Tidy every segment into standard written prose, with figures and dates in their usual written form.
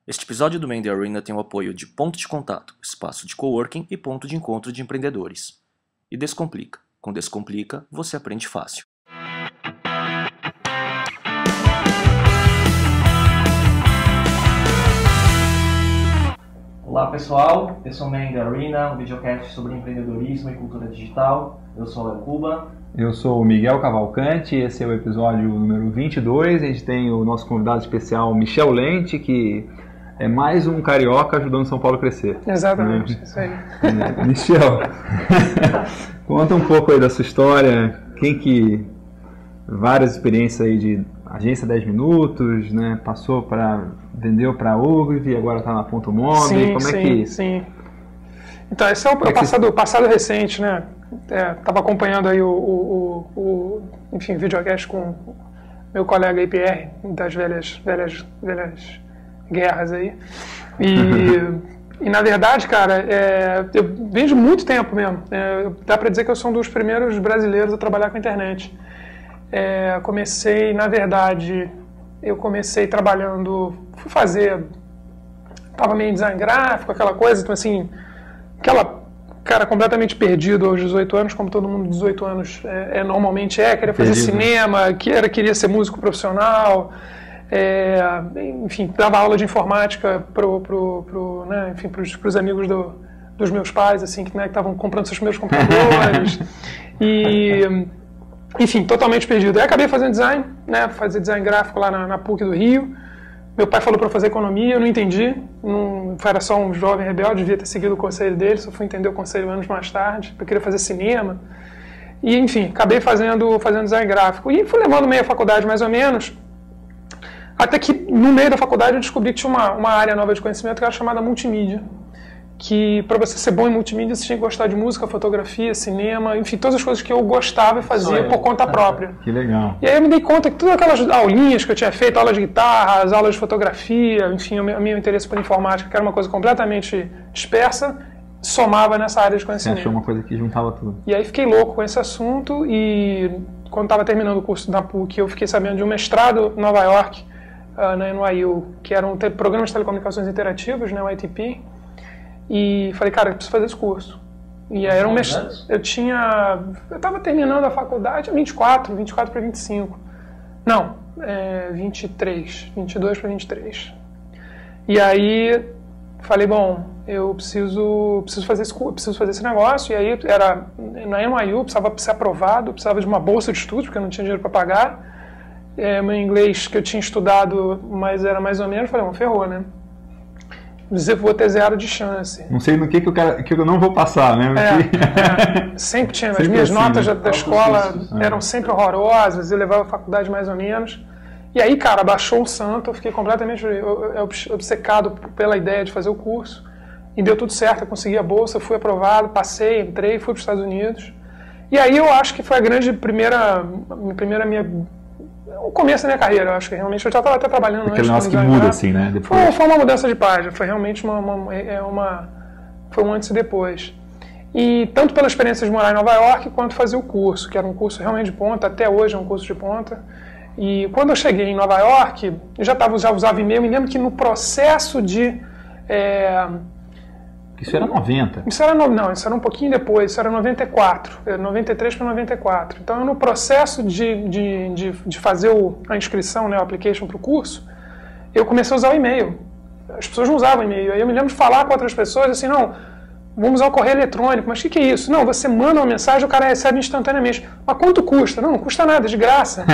Este episódio do Mandy Arena tem o apoio de Ponto de Contato, espaço de coworking e ponto de encontro de empreendedores. E Descomplica. Com Descomplica, você aprende fácil. Olá pessoal, esse é o Mandy Arena, um videocast sobre empreendedorismo e cultura digital. Eu sou o Léo Cuba. Eu sou o Miguel Cavalcante, esse é o episódio número 22. A gente tem o nosso convidado especial, Michel Lente, que é mais um carioca ajudando São Paulo a crescer. Exatamente, isso aí. Michel, conta um pouco aí da sua história, várias experiências aí de agência 10 minutos, né? Vendeu para a Ogilvy e agora está na Ponto Mob. Sim. Então, esse é o passado recente, né? Estava acompanhando aí o videocast com meu colega IPR, das velhas guerras aí. E na verdade, cara, eu venho de muito tempo mesmo. Dá para dizer que eu sou um dos primeiros brasileiros a trabalhar com a internet. Eu comecei trabalhando, tava meio em design gráfico, aquela coisa, então assim, cara completamente perdido aos 18 anos, como todo mundo de 18 anos normalmente queria fazer cinema, queria ser músico profissional, enfim, dava aula de informática pros amigos dos meus pais, assim, que estavam comprando seus primeiros computadores, enfim, totalmente perdido. Aí acabei fazendo design, né, fazer design gráfico lá na PUC do Rio. Meu pai falou para fazer economia, eu não entendi, era só um jovem rebelde, devia ter seguido o conselho dele, só fui entender o conselho anos mais tarde, eu queria fazer cinema. E, enfim, acabei fazendo design gráfico. E fui levando meio a faculdade, mais ou menos, até que no meio da faculdade eu descobri que tinha uma área nova de conhecimento que era chamada multimídia. Que para você ser bom em multimídia você tinha que gostar de música, fotografia, cinema, enfim, todas as coisas que eu gostava e fazia por conta própria. Que legal. E aí eu me dei conta que todas aquelas aulinhas que eu tinha feito, aulas de guitarra, as aulas de fotografia, enfim, o meu interesse por informática, que era uma coisa completamente dispersa, somava nessa área de conhecimento. Você achou uma coisa que juntava tudo. E aí fiquei louco com esse assunto e quando estava terminando o curso da PUC, eu fiquei sabendo de um mestrado em Nova York, na NYU, que era um programa de telecomunicações interativas, né, o ITP. E falei, cara, eu preciso fazer esse curso. E aí era um mestrado. Eu estava terminando a faculdade, 22 para 25. Não, 23, 22 para 23. E aí falei, bom, eu preciso fazer esse negócio. E aí era na NYU, precisava ser aprovado, precisava de uma bolsa de estudos, porque eu não tinha dinheiro para pagar. Meu inglês que eu tinha estudado, mas era mais ou menos, falei, bom, ferrou, né? Vou ter zero de chance. Não sei no que eu não vou passar, né? Sempre tinha. As minhas notas da escola eram sempre horrorosas, eu levava a faculdade mais ou menos. E aí, cara, baixou um santo, eu fiquei completamente obcecado pela ideia de fazer o curso. E deu tudo certo, eu consegui a bolsa, fui aprovado, passei, entrei, fui para os Estados Unidos. E aí eu acho que foi a o começo da minha carreira, eu acho que realmente eu já estava até trabalhando aquele negócio que muda assim, né? Depois. Foi uma mudança de página, foi realmente foi um antes e depois. E tanto pela experiência de morar em Nova York, quanto fazer o curso, que era um curso realmente de ponta, até hoje é um curso de ponta. E quando eu cheguei em Nova York, eu já usava e-mail, me lembro que no processo de... Isso era 90? Isso era um pouquinho depois, isso era 94, 93 para 94. Então, no processo de fazer a inscrição, né, o application para o curso, eu comecei a usar o e-mail. As pessoas não usavam e-mail. Aí eu me lembro de falar com outras pessoas assim, não, vamos usar o correio eletrônico. Mas o que é isso? Não, você manda uma mensagem, o cara recebe instantaneamente. Mas quanto custa? Não custa nada, de graça.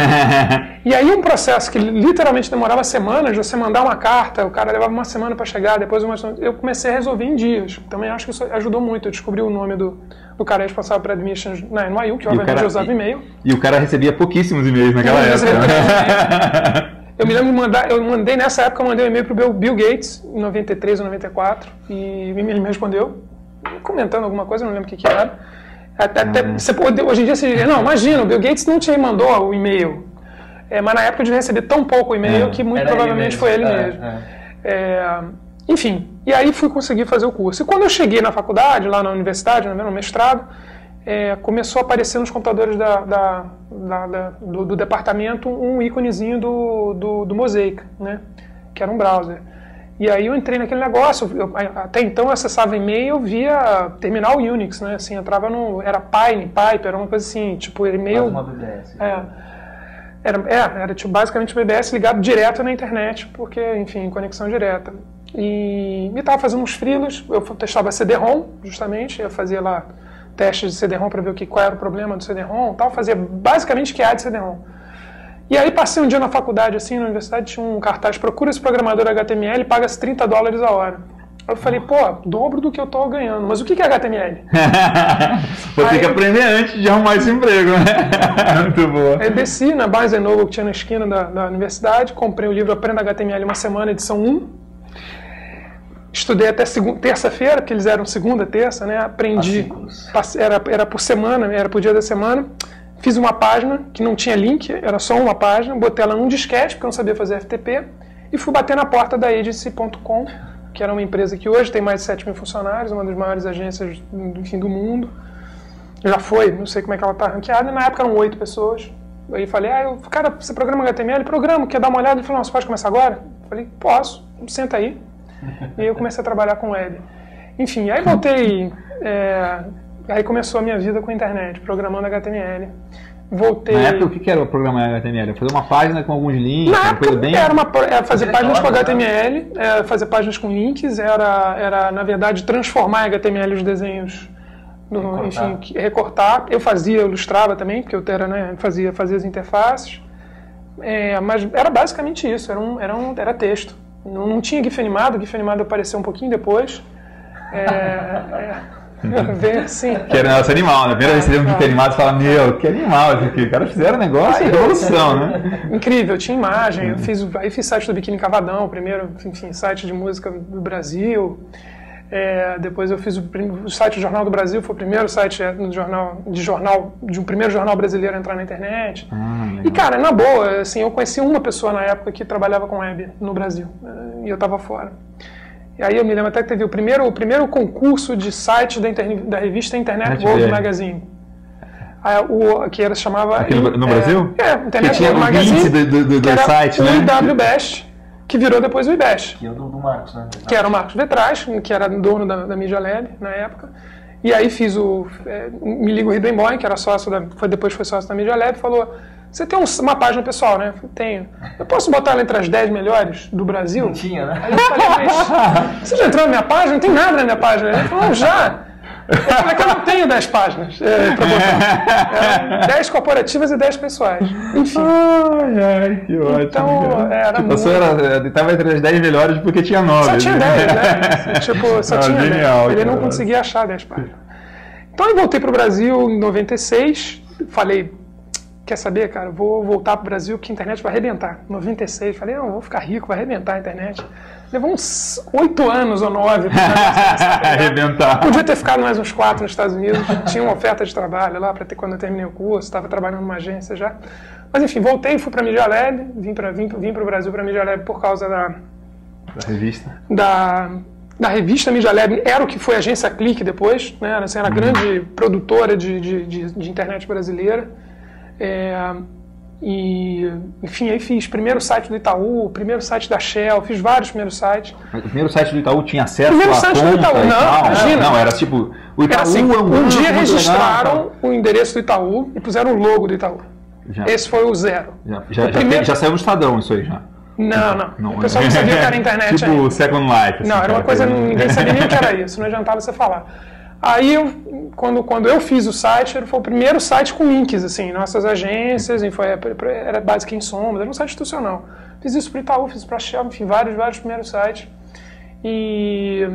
E aí um processo que literalmente demorava semanas, você mandar uma carta, o cara levava uma semana para chegar, depois eu comecei a resolver em dias. Também acho que isso ajudou muito. Eu descobri o nome do cara responsável por admissions na NYU, que obviamente usava e-mail. E o cara recebia pouquíssos e-mails naquela época. Eu me lembro de nessa época eu mandei um e-mail para o Bill Gates, em 93 ou 94, e ele me respondeu, comentando alguma coisa, não lembro o que era. Hoje em dia você diria, não, imagina, o Bill Gates não te mandou o e-mail. Mas na época eu devia receber tão pouco e-mail que muito provavelmente foi ele mesmo. Enfim, e aí fui conseguir fazer o curso. E quando eu cheguei na faculdade, lá na universidade, no mestrado, começou a aparecer nos computadores do departamento um íconezinho do Mosaic, né? Que era um browser. E aí eu entrei naquele negócio, até então eu acessava e-mail via terminal Unix, né? Assim, entrava no... Era Pipe, era uma coisa assim, tipo, e-mail... Uma BBS. Era tipo, basicamente BBS ligado direto na internet, porque, enfim, conexão direta. E estava fazendo uns freelas, eu testava CD-ROM, justamente, eu fazia lá testes de CD-ROM para ver qual era o problema do CD-ROM e tal, fazia basicamente QA de CD-ROM. E aí passei um dia na faculdade, assim, na universidade, tinha um cartaz, procura esse programador HTML e paga $30 a hora. Eu falei, pô, dobro do que eu tô ganhando, mas o que é HTML? Vou ter que aprender antes de arrumar esse emprego, né? Muito boa. Aí desci na Barnes & Noble, que tinha na esquina da universidade, comprei o livro Aprenda HTML uma semana, edição 1. Estudei até terça-feira, porque eles eram segunda, terça, né? Aprendi, era por semana, era por dia da semana. Fiz uma página que não tinha link, era só uma página, botei ela num disquete, porque eu não sabia fazer FTP, e fui bater na porta da Agency.com, que era uma empresa que hoje tem mais de 7 mil funcionários, uma das maiores agências do mundo. Já foi, não sei como é que ela está ranqueada, e na época eram 8 pessoas. Aí falei, cara, você programa HTML? Programa, quer dar uma olhada? Ele falou, não, você pode começar agora? Eu falei, posso, senta aí. E aí eu comecei a trabalhar com web. Enfim, aí voltei... Aí começou a minha vida com a internet, programando HTML. Voltei... Na época, o que era o programa HTML? Fazer uma página com alguns links? Na época, coisa bem... era fazer páginas com HTML, fazer páginas com links, era na verdade, transformar em HTML os desenhos, enfim, recortar. Eu ilustrava também, porque eu fazia as interfaces. Mas era basicamente isso, era texto. Não tinha GIF animado apareceu um pouquinho depois. Assim. Que era nosso animal, né? Primeira vez que você vê um GIF animado e fala, meu, que animal isso aqui. Os caras fizeram um negócio de revolução, né? Incrível, tinha imagem. Eu fiz site do Biquíni Cavadão, primeiro, enfim, site de música do Brasil. Depois eu fiz o site do Jornal do Brasil, foi o primeiro site de um primeiro jornal brasileiro a entrar na internet. E, cara, na boa, assim, eu conheci uma pessoa na época que trabalhava com web no Brasil, e eu estava fora. E aí eu me lembro até que teve o primeiro concurso de site da revista Internet World Magazine. Que chamava... Aqui no Brasil? Internet World Magazine, do site, né? O IWBest, que virou depois o IBEST. Que é o do Marcos, né? Que era o Marcos Vetraz, que era dono da Media Lab na época. E aí fiz me liga o Ridenboim, que era sócio depois foi sócio da Media Lab, falou... Você tem uma página pessoal, né? Tenho. Eu posso botar ela entre as 10 melhores do Brasil? Não tinha, né? Aí eu falei, mas você já entrou na minha página? Não tem nada na minha página. Ele falou, já. Eu falei que eu não tenho 10 páginas para botar. 10 corporativas e 10 pessoais. Enfim. Ai, que ótimo. Então, era muito... Estava entre as 10 melhores porque tinha 9. Só tinha 10, né? Tipo, só tinha genial, 10. Ele não conseguia achar 10 páginas. Então eu voltei para o Brasil em 96. Falei... Quer saber, cara, vou voltar pro Brasil que a internet vai arrebentar. 96, falei, não, vou ficar rico, vai arrebentar a internet. Levou uns 8 anos ou 9 para arrebentar. Podia ter ficado mais uns 4 nos Estados Unidos, tinha uma oferta de trabalho lá para ter quando eu terminei o curso, estava trabalhando numa agência já. Mas enfim, voltei, fui para a Media Lab, vim para o Brasil para a Media Lab por causa da revista. Da revista Media Lab, era o que foi a agência Clique depois, né? Assim, era a grande produtora de internet brasileira. Enfim, aí fiz primeiro site do Itaú, primeiro site da Shell, fiz vários primeiros sites. O primeiro site do Itaú tinha acesso primeiro à site conta do Itaú, não, imagina. Não, era tipo, o Itaú assim, um dia registraram legal, o endereço do Itaú e puseram o logo do Itaú. Esse foi o 0. Já saiu no Estadão isso aí, já. Não. O pessoal não sabia que era internet tipo ainda. Second Life. Assim, não, era uma coisa, ninguém sabia nem o que era isso, não adiantava você falar. Aí, quando eu fiz o site, foi o primeiro site com links, assim, nossas agências, era Basic em Sombras, era um site institucional. Fiz isso para o Itaú, fiz para a Shell, enfim, vários primeiros sites. E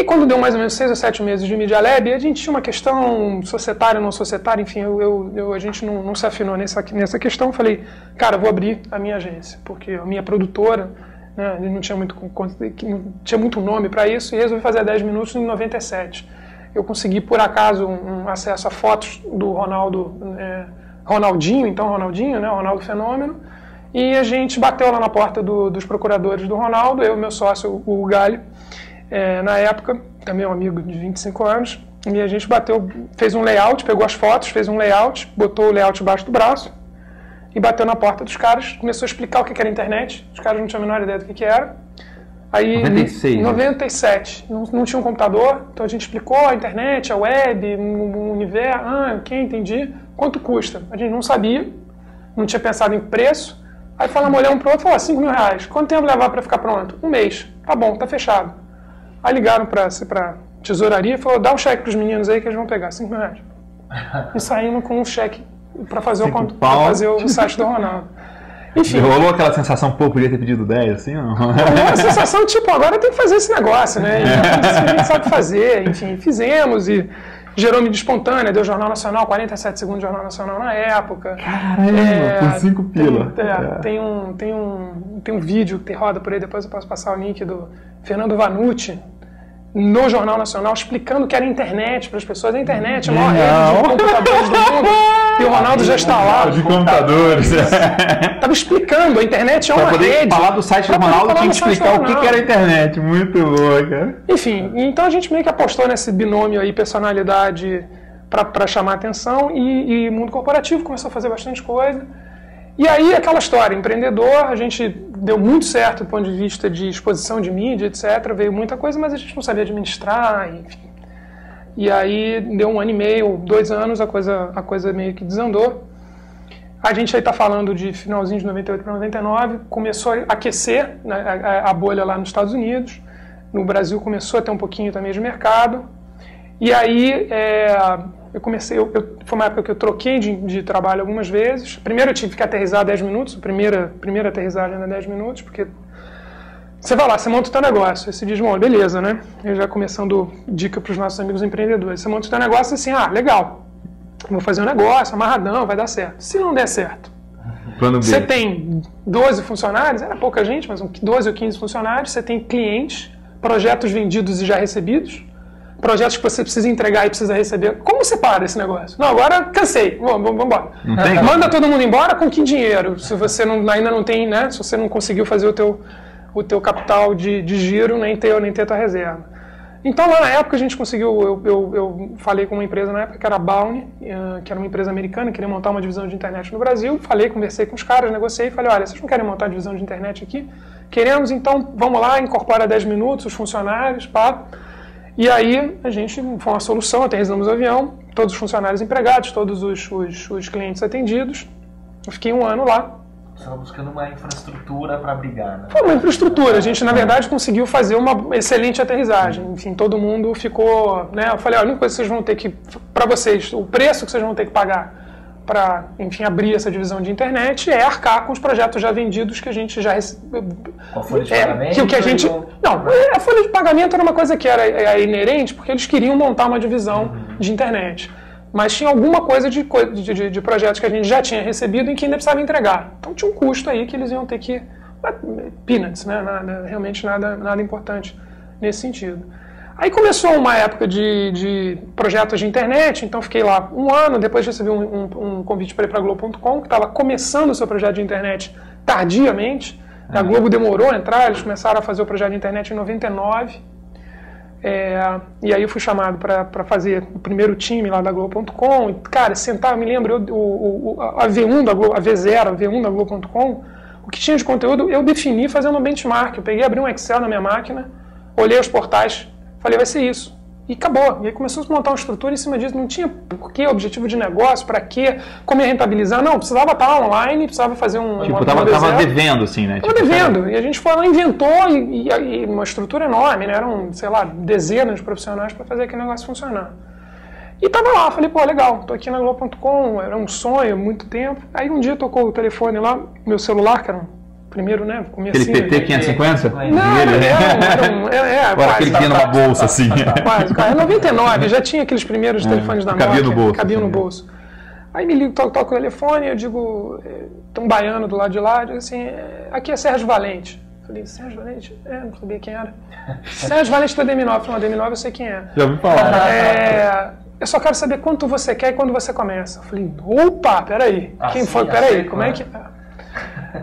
quando deu mais ou menos 6 ou 7 meses de Media Lab, a gente tinha uma questão societária, não societária, enfim, a gente não se afinou nessa questão. Eu falei, cara, eu vou abrir a minha agência, porque a minha produtora... Né, não tinha muito nome para isso, e resolvi fazer a 10 minutos em 97. Eu consegui, por acaso, um acesso a fotos do Ronaldinho, né, Ronaldo Fenômeno, e a gente bateu lá na porta dos procuradores do Ronaldo, eu e meu sócio, o Galho, na época, também um amigo de 25 anos, e a gente fez um layout, pegou as fotos, fez um layout, botou o layout embaixo do braço, e bateu na porta dos caras, começou a explicar o que era a internet, os caras não tinham a menor ideia do que era. Aí, 96. 97. Não tinha um computador, então a gente explicou a internet, a web, o universo. Ok, entendi. Quanto custa? A gente não sabia, não tinha pensado em preço. Aí falamos, olhamos para o outro e falou, 5 mil reais. Quanto tempo levar para ficar pronto? 1 mês. Tá bom, tá fechado. Aí ligaram para tesouraria e falou, dá um cheque para os meninos aí que eles vão pegar, 5 mil reais. E saímos com um cheque para fazer, fazer o site do Ronaldo. Enfim. Rolou aquela sensação, pô, podia ter pedido 10, assim, não? Uma sensação, tipo, agora tem que fazer esse negócio, né? A gente sabe fazer, enfim, fizemos e gerou mídia espontânea, deu Jornal Nacional, 47 segundos de Jornal Nacional na época. Caramba, por 5 pila. Tem um vídeo que roda por aí, depois eu posso passar o link do Fernando Vanucci, no Jornal Nacional, explicando o que era internet para as pessoas. A internet é a maior rede de computadores do mundo. E o Ronaldo já está lá. De computadores. Estava explicando, a internet é uma rede. Para poder falar do site do Ronaldo, tinha que explicar o que era a internet. Muito boa, cara. Enfim, então a gente meio que apostou nesse binômio aí, personalidade para chamar atenção, e mundo corporativo começou a fazer bastante coisa. E aí, aquela história, empreendedor, a gente deu muito certo do ponto de vista de exposição de mídia, etc. Veio muita coisa, mas a gente não sabia administrar, enfim. E aí, deu 1 ano e meio, 2 anos, a coisa meio que desandou. A gente aí está falando de finalzinho de 98 para 99, começou a aquecer, né, a bolha lá nos Estados Unidos. No Brasil começou a ter um pouquinho também de mercado. E aí, foi uma época que eu troquei de trabalho algumas vezes. Primeiro eu tive que aterrissar 10 minutos, a primeira aterrissagem era 10 minutos, porque você vai lá, você monta o teu negócio, aí você diz, bom, beleza, né? Eu já começando dica para os nossos amigos empreendedores. Você monta o teu negócio assim, legal, vou fazer um negócio, amarradão, vai dar certo. Se não der certo, você tem 12 funcionários, era pouca gente, mas 12 ou 15 funcionários, você tem clientes, projetos vendidos e já recebidos, projetos que você precisa entregar e precisa receber. Como você para esse negócio? Não, agora cansei, vamos embora. Manda todo mundo embora com que dinheiro? Se você ainda não tem, né? Se você não conseguiu fazer o teu capital de giro, nem ter a tua reserva. Então lá na época a gente conseguiu, eu falei com uma empresa na época que era a Bounty, que era uma empresa americana, queria montar uma divisão de internet no Brasil. Conversei com os caras, negociei e falei, olha, vocês não querem montar a divisão de internet aqui? Queremos, então vamos lá, incorpora 10 minutos os funcionários, pá. E aí a gente, foi uma solução, aterrissamos o avião, todos os funcionários empregados, todos os clientes atendidos. Eu fiquei 1 ano lá. Você estava buscando uma infraestrutura para abrigar, né? Foi uma infraestrutura, a gente na verdade conseguiu fazer uma excelente aterrissagem. Enfim, todo mundo ficou, né? Eu falei, a única coisa que vocês vão ter que, para vocês, o preço que vocês vão ter que pagar para, enfim, abrir essa divisão de internet é arcar com os projetos já vendidos que a gente já recebeu. Com a folha de pagamento? Que a gente, não, a folha de pagamento era uma coisa que era inerente, porque eles queriam montar uma divisão de internet. Mas tinha alguma coisa de projetos que a gente já tinha recebido e que ainda precisava entregar. Então tinha um custo aí que eles iam ter que... Peanuts, né? Realmente nada importante nesse sentido. Aí começou uma época de projetos de internet, então fiquei lá 1 ano, depois recebi um convite para ir para a Globo.com, que estava começando o seu projeto de internet tardiamente. A Globo demorou a entrar, eles começaram a fazer o projeto de internet em 99. E aí eu fui chamado para fazer o primeiro time lá da Globo.com. Cara, eu me lembro, a V1 da Globo, a V0, a V1 da Globo.com, o que tinha de conteúdo eu defini fazendo um benchmark. Eu peguei, abri um Excel na minha máquina, olhei os portais, falei, vai ser isso. E acabou. E aí começou a montar uma estrutura em cima disso. Não tinha porquê, objetivo de negócio, para quê, como ia rentabilizar. Não, precisava estar online, precisava fazer tava devendo, assim, né? Tava devendo. E a gente foi lá, inventou e uma estrutura enorme, né? Eram, sei lá, dezenas de profissionais para fazer aquele negócio funcionar. E tava lá, falei, pô, legal, tô aqui na Globo.com, era um sonho, muito tempo. Aí um dia tocou o telefone lá, meu celular, que era primeiro, né, comecinho. Aquele PT 550? Não, era agora aquele que tinha numa bolsa, assim. Quase, cara. Em 99, já tinha aqueles primeiros telefones da Nokia. Cabia no bolso. Cabia no bolso. Aí me ligo, toco o telefone, eu digo, tem um baiano do lado de lá, eu digo assim, aqui é Sérgio Valente. Eu falei, Sérgio Valente? Não sabia quem era. Sérgio Valente da DM9. Eu falei, DM9 eu sei quem é. Já ouvi falar. Eu só quero saber quanto você quer e quando você começa. Eu falei, opa, peraí. Quem foi? Peraí, como é que...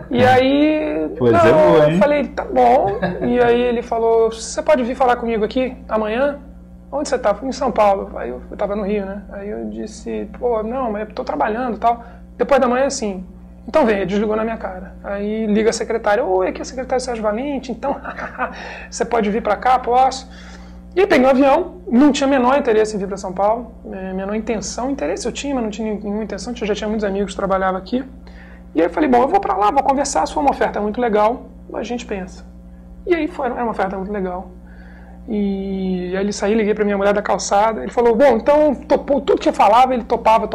E aí, eu falei, tá bom. E aí ele falou, você pode vir falar comigo aqui amanhã? Onde você tá? Eu falei, em São Paulo. Aí eu tava no Rio, né? Aí eu disse, pô, não, mas eu tô trabalhando e tal. Depois da manhã, assim, Então vem, desligou na minha cara. Aí liga a secretária, oi, aqui é a secretária Sérgio Valente, então você pode vir para cá, posso? E aí peguei um avião, não tinha menor interesse em vir para São Paulo, menor intenção, interesse eu tinha, mas não tinha nenhuma intenção, eu já tinha muitos amigos que trabalhavam aqui. E aí eu falei, bom, eu vou para lá, vou conversar, se for uma oferta muito legal, a gente pensa. E aí era uma oferta muito legal. E aí ele saiu, liguei para minha mulher da calçada, ele falou, bom, então topou tudo que eu falava, ele topava.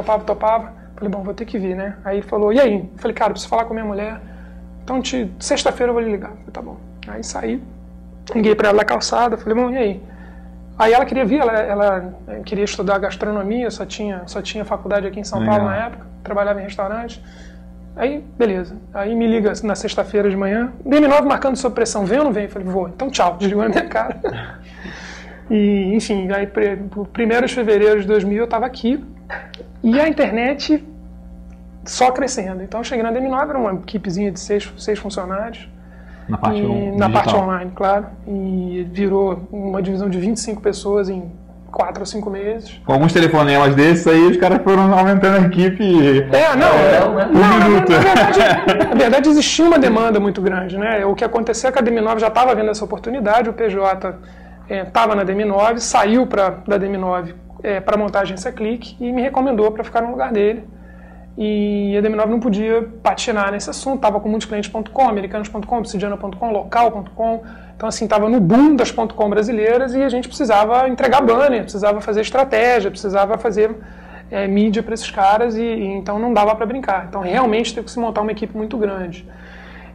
Falei, bom, vou ter que vir, né? Aí ele falou, e aí? Eu falei, cara, eu preciso falar com a minha mulher, então sexta-feira eu vou lhe ligar. Eu falei, tá bom. Aí saí, liguei para ela da calçada, falei, bom, e aí? Aí ela queria vir, ela queria estudar gastronomia, só tinha faculdade aqui em São Paulo na época, trabalhava em restaurante. Aí, beleza. Aí me liga na sexta-feira de manhã, DM9 marcando sob pressão, vem ou não vem? Eu falei, vou. Então tchau, desligou na minha cara. E, enfim, aí 1º de fevereiro de 2000 eu estava aqui e a internet só crescendo. Então eu cheguei na DM9, era uma equipezinha de 6 funcionários. Na parte na parte online, claro. E virou uma divisão de 25 pessoas em 4 ou 5 meses. Com alguns telefonemas desses aí, os caras foram aumentando a equipe. Na verdade existia uma demanda muito grande, né? O que aconteceu é que a DM9 já estava vendo essa oportunidade, o PJ estava na DM9, saiu da DM9 para montar a agência Clique e me recomendou para ficar no lugar dele. E a DM9 não podia patinar nesse assunto, estava com multiclientes.com, americanos.com, obsidiana.com, local.com. Então, assim, estava no boom das .com brasileiras e a gente precisava entregar banner, precisava fazer estratégia, precisava fazer mídia para esses caras e então não dava para brincar. Então, realmente teve que se montar uma equipe muito grande.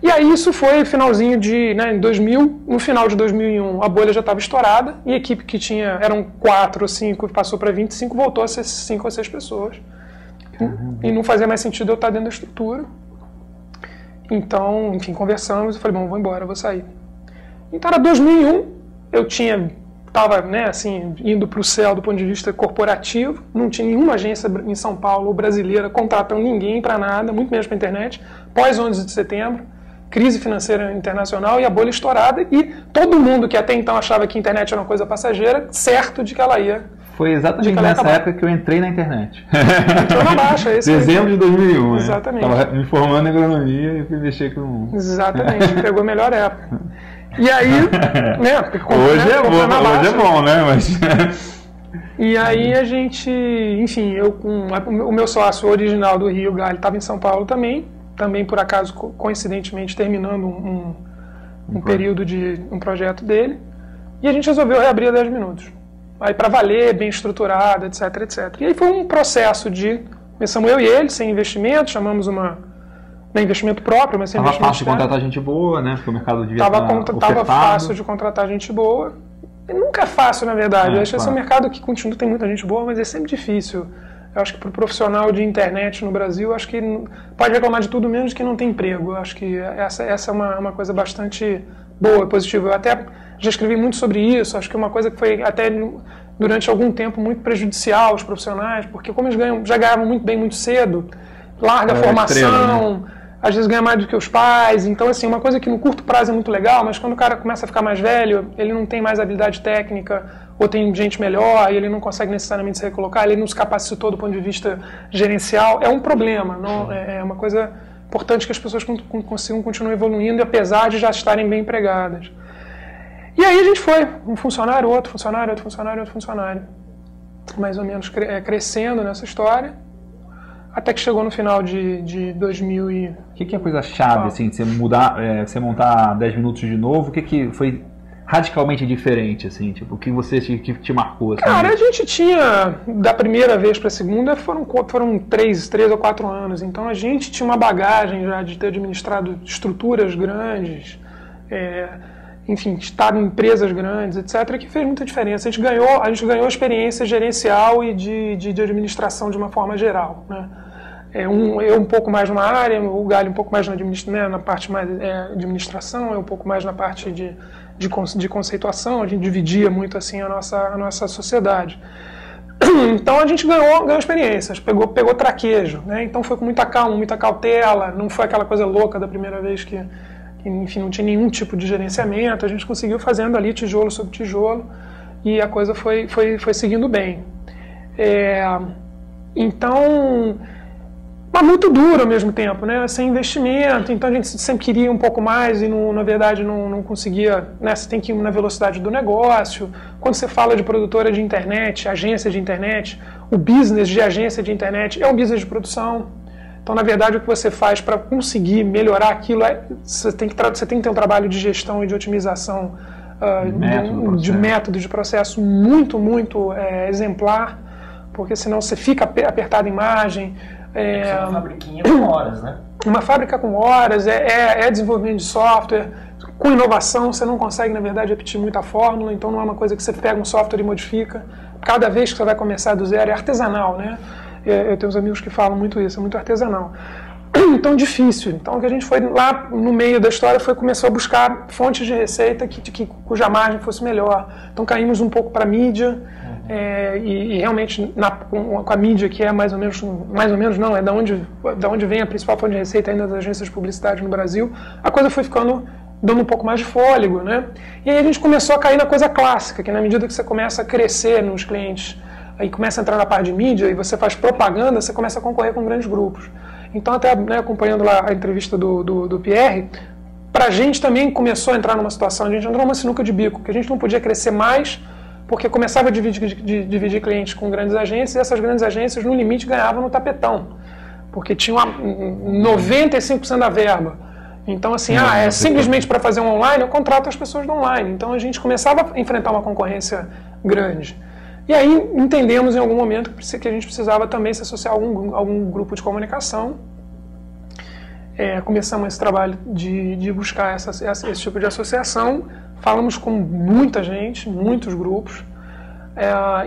E aí isso foi finalzinho em 2000, no final de 2001 a bolha já estava estourada e a equipe que eram 4 ou 5 e passou para 25, voltou a ser 5 ou 6 pessoas. E não fazia mais sentido eu estar dentro da estrutura. Então, enfim, conversamos e falei, bom, vou embora, vou sair. Então era 2001, eu estava indo para o céu do ponto de vista corporativo, não tinha nenhuma agência em São Paulo ou brasileira contratando ninguém para nada, muito menos para a internet, pós 11 de setembro, crise financeira internacional e a bolha estourada, e todo mundo que até então achava que a internet era uma coisa passageira, certo de que ela ia. Foi exatamente nessa época que eu entrei na internet. Entrou na baixa. Dezembro de 2001. Exatamente. Estava me formando em agronomia e fui mexer com... Exatamente, pegou a melhor época. E aí, hoje é bom, né? Mas... E aí a gente, enfim, eu com o meu sócio original do Rio, Galho, estava em São Paulo também por acaso, coincidentemente, terminando um período de um projeto dele, e a gente resolveu reabrir a 10 minutos. Aí para valer, bem estruturado, etc, etc. E aí foi um processo começamos eu e ele, sem investimento, chamamos não investimento próprio, mas sem investimento. Tava fácil de contratar gente boa, né? Porque o mercado devia Tava fácil de contratar gente boa. E nunca é fácil, na verdade. Eu acho que esse é um mercado que continua, tem muita gente boa, mas é sempre difícil. Eu acho que para o profissional de internet no Brasil, acho que pode reclamar de tudo menos que não tem emprego. Eu acho que essa é uma coisa bastante boa, positiva. Eu até já escrevi muito sobre isso. Acho que é uma coisa que foi até durante algum tempo muito prejudicial aos profissionais, porque como eles já ganhavam muito bem muito cedo, larga a formação, estrela, né? Às vezes ganha mais do que os pais. Então, assim, uma coisa que no curto prazo é muito legal, mas quando o cara começa a ficar mais velho, ele não tem mais habilidade técnica, ou tem gente melhor, e ele não consegue necessariamente se recolocar, ele não se capacitou do ponto de vista gerencial, é um problema. Não, é uma coisa importante que as pessoas consigam continuar evoluindo, apesar de já estarem bem empregadas. E aí a gente foi, um funcionário, outro funcionário, outro funcionário, outro funcionário, mais ou menos crescendo nessa história. Até que chegou no final de 2000 e... O que é a coisa chave, assim, de você mudar, você montar 10 minutos de novo? O que foi radicalmente diferente, assim, tipo, o que te marcou? Assim, cara, a gente tinha, da primeira vez para a segunda, foram 3 ou 4 anos, então a gente tinha uma bagagem já de ter administrado estruturas grandes, enfim, estar em empresas grandes, etc., que fez muita diferença. A gente ganhou experiência gerencial e de administração de uma forma geral, né? Eu um pouco mais numa área, o Galho um pouco mais na parte mais administração, eu um pouco mais na parte de conceituação. A gente dividia muito assim a nossa sociedade. Então a gente ganhou experiências, pegou traquejo, né? Então foi com muita calma, muita cautela, não foi aquela coisa louca da primeira vez que enfim, não tinha nenhum tipo de gerenciamento. A gente conseguiu fazendo ali tijolo sobre tijolo e a coisa foi seguindo bem. Então, mas muito duro ao mesmo tempo, né? Sem investimento, então a gente sempre queria um pouco mais e na verdade não conseguia, né? Você tem que ir na velocidade do negócio. Quando você fala de produtora de internet, agência de internet, o business de agência de internet é um business de produção. Então, na verdade, o que você faz para conseguir melhorar aquilo você tem que ter um trabalho de gestão e de otimização de método, de processo muito exemplar, porque senão você fica apertado em margem. É uma fabriquinha com horas, né? Uma fábrica com horas, desenvolvimento de software, com inovação, você não consegue, na verdade, repetir muita fórmula, então não é uma coisa que você pega um software e modifica. Cada vez que você vai começar do zero, é artesanal, né? Eu tenho uns amigos que falam muito isso, é muito artesanal. Então, difícil. Então, o que a gente foi lá no meio da história começou a buscar fontes de receita cuja margem fosse melhor. Então, caímos um pouco para a mídia, e realmente com a mídia, que é mais ou menos não, é da onde vem a principal fonte de receita ainda das agências de publicidade no Brasil, a coisa foi ficando, dando um pouco mais de fôlego, né? E aí a gente começou a cair na coisa clássica, que na medida que você começa a crescer nos clientes, aí começa a entrar na parte de mídia e você faz propaganda, você começa a concorrer com grandes grupos. Então, até acompanhando lá a entrevista do Pierre, para a gente também começou a entrar numa situação, a gente entrou numa sinuca de bico, que a gente não podia crescer mais, porque começava a dividir clientes com grandes agências, e essas grandes agências, no limite, ganhavam no tapetão, porque tinham 95% da verba. Então, assim, simplesmente para fazer um online, eu contrato as pessoas do online. Então, a gente começava a enfrentar uma concorrência grande. E aí entendemos em algum momento que a gente precisava também se associar a algum grupo de comunicação. Começamos esse trabalho de buscar esse tipo de associação. Falamos com muita gente, muitos grupos.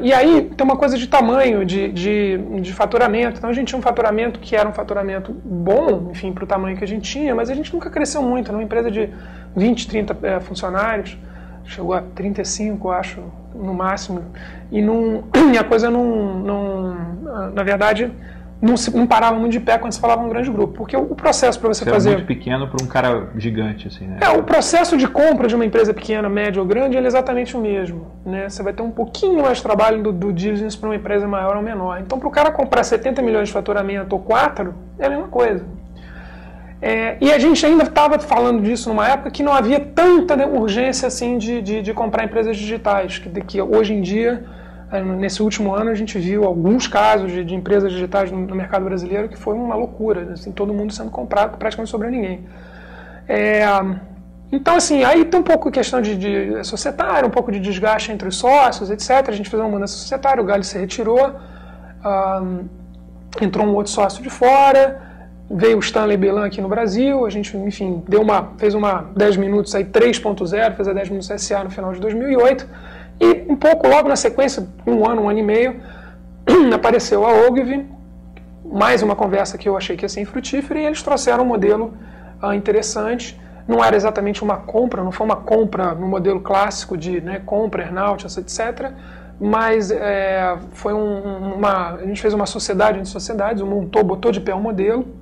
E aí tem uma coisa de tamanho, de faturamento. Então a gente tinha um faturamento que era um faturamento bom, enfim, para o tamanho que a gente tinha, mas a gente nunca cresceu muito. Era uma empresa de 20, 30 funcionários, chegou a 35, acho, no máximo. E a coisa na verdade, não parava muito de pé quando se falava um grande grupo. Porque o processo para você fazer... É muito pequeno para um cara gigante, assim, né? O processo de compra de uma empresa pequena, média ou grande, ele é exatamente o mesmo, né? Você vai ter um pouquinho mais de trabalho do diligence para uma empresa maior ou menor. Então, para o cara comprar 70 milhões de faturamento ou 4, é a mesma coisa. E a gente ainda estava falando disso numa época que não havia tanta urgência assim de comprar empresas digitais, que hoje em dia, nesse último ano, a gente viu alguns casos de empresas digitais no mercado brasileiro que foi uma loucura, assim, todo mundo sendo comprado, praticamente sobrou ninguém. Então, assim, aí tem um pouco questão de societária, um pouco de desgaste entre os sócios, etc. A gente fez uma mudança societária, o Galho se retirou, entrou um outro sócio de fora. Veio o Stanley Belan aqui no Brasil, a gente, enfim, fez uma 10 minutos aí 3.0, fez a 10 minutos SA no final de 2008, e um pouco logo na sequência, um ano e meio, apareceu a Ogilvy, mais uma conversa que eu achei que ia ser infrutífera, e eles trouxeram um modelo interessante. Não era exatamente uma compra, não foi uma compra no modelo clássico de compra, earnout, etc., mas foi a gente fez uma sociedade entre sociedades, botou de pé um modelo,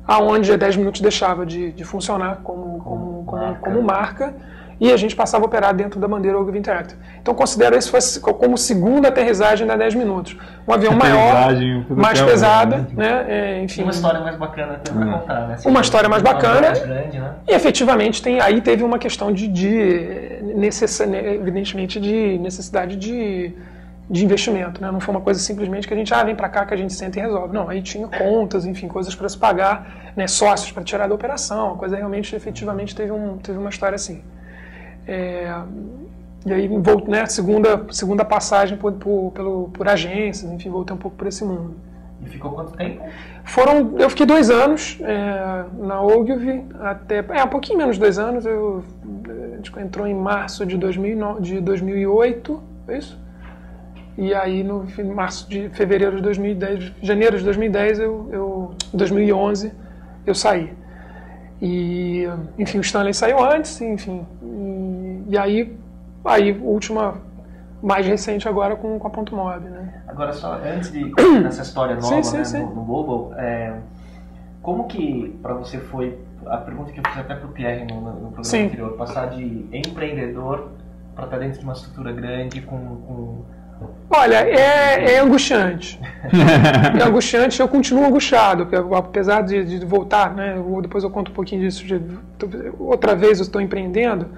aonde a 10 minutos deixava de funcionar como marca, e a gente passava a operar dentro da bandeira Ogilvy Interactive. Então considero isso como segunda aterrissagem da 10 minutos. Um avião maior, mais pesada, né? Enfim. Uma história mais bacana até para contar, né? Uma história mais bacana, grande, né? E efetivamente aí teve uma questão evidentemente de necessidade de investimento, né? Não foi uma coisa simplesmente que a gente vem para cá que a gente senta e resolve. Não, aí tinha contas, enfim, coisas para se pagar, né? Sócios para tirar da operação, a coisa realmente, efetivamente, teve uma história assim. E aí, né? Segunda passagem por agências, enfim, voltei um pouco por esse mundo. E ficou quanto tempo? Eu fiquei 2 anos na Ogilvy, até um pouquinho menos de 2 anos. A gente entrou em março de 2008, é isso? E aí, fevereiro de 2010, janeiro de 2010, 2011, eu saí. E, enfim, o Stanley saiu antes, enfim. E aí última, mais recente agora com a Ponto Mob, né? Agora, só antes dessa história nova, sim. No Global, como que para você foi, a pergunta que eu fiz até para o Pierre no programa anterior, passar de empreendedor para estar dentro de uma estrutura grande com Olha, é angustiante. É angustiante, eu continuo angustiado, apesar de voltar, né? Depois eu conto um pouquinho disso. Outra vez eu estou empreendendo,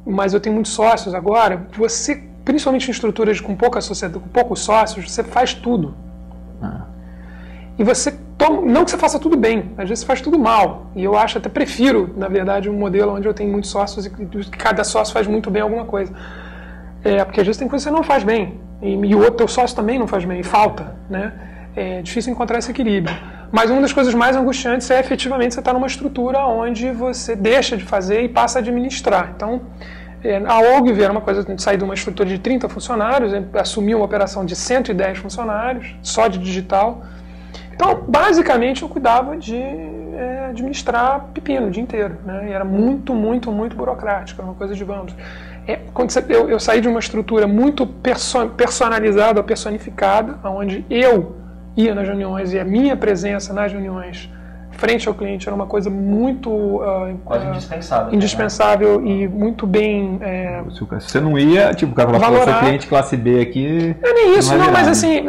mas eu tenho muitos sócios agora. Você, principalmente em estruturas com poucos sócios, você faz tudo. E você não que você faça tudo bem, às vezes você faz tudo mal. E eu até prefiro, na verdade, um modelo onde eu tenho muitos sócios e cada sócio faz muito bem alguma coisa. Porque às vezes tem coisa que você não faz bem, e o outro teu sócio também não faz bem, e falta, né? É difícil encontrar esse equilíbrio. Mas uma das coisas mais angustiantes é efetivamente você estar numa estrutura onde você deixa de fazer e passa a administrar. Então, a Ogilvy era uma coisa de sair de uma estrutura de 30 funcionários, assumir uma operação de 110 funcionários, só de digital. Então, basicamente, eu cuidava de administrar pepino o dia inteiro, né? E era muito, muito, muito burocrático, era uma coisa de vamos. Quando eu saí de uma estrutura muito personalizada, personificada, onde eu ia nas reuniões e a minha presença nas reuniões frente ao cliente era uma coisa muito quase indispensável, né? E muito bem se você não ia, tipo, o cara falou, seu cliente classe B aqui... Não é nem isso, não, mas assim,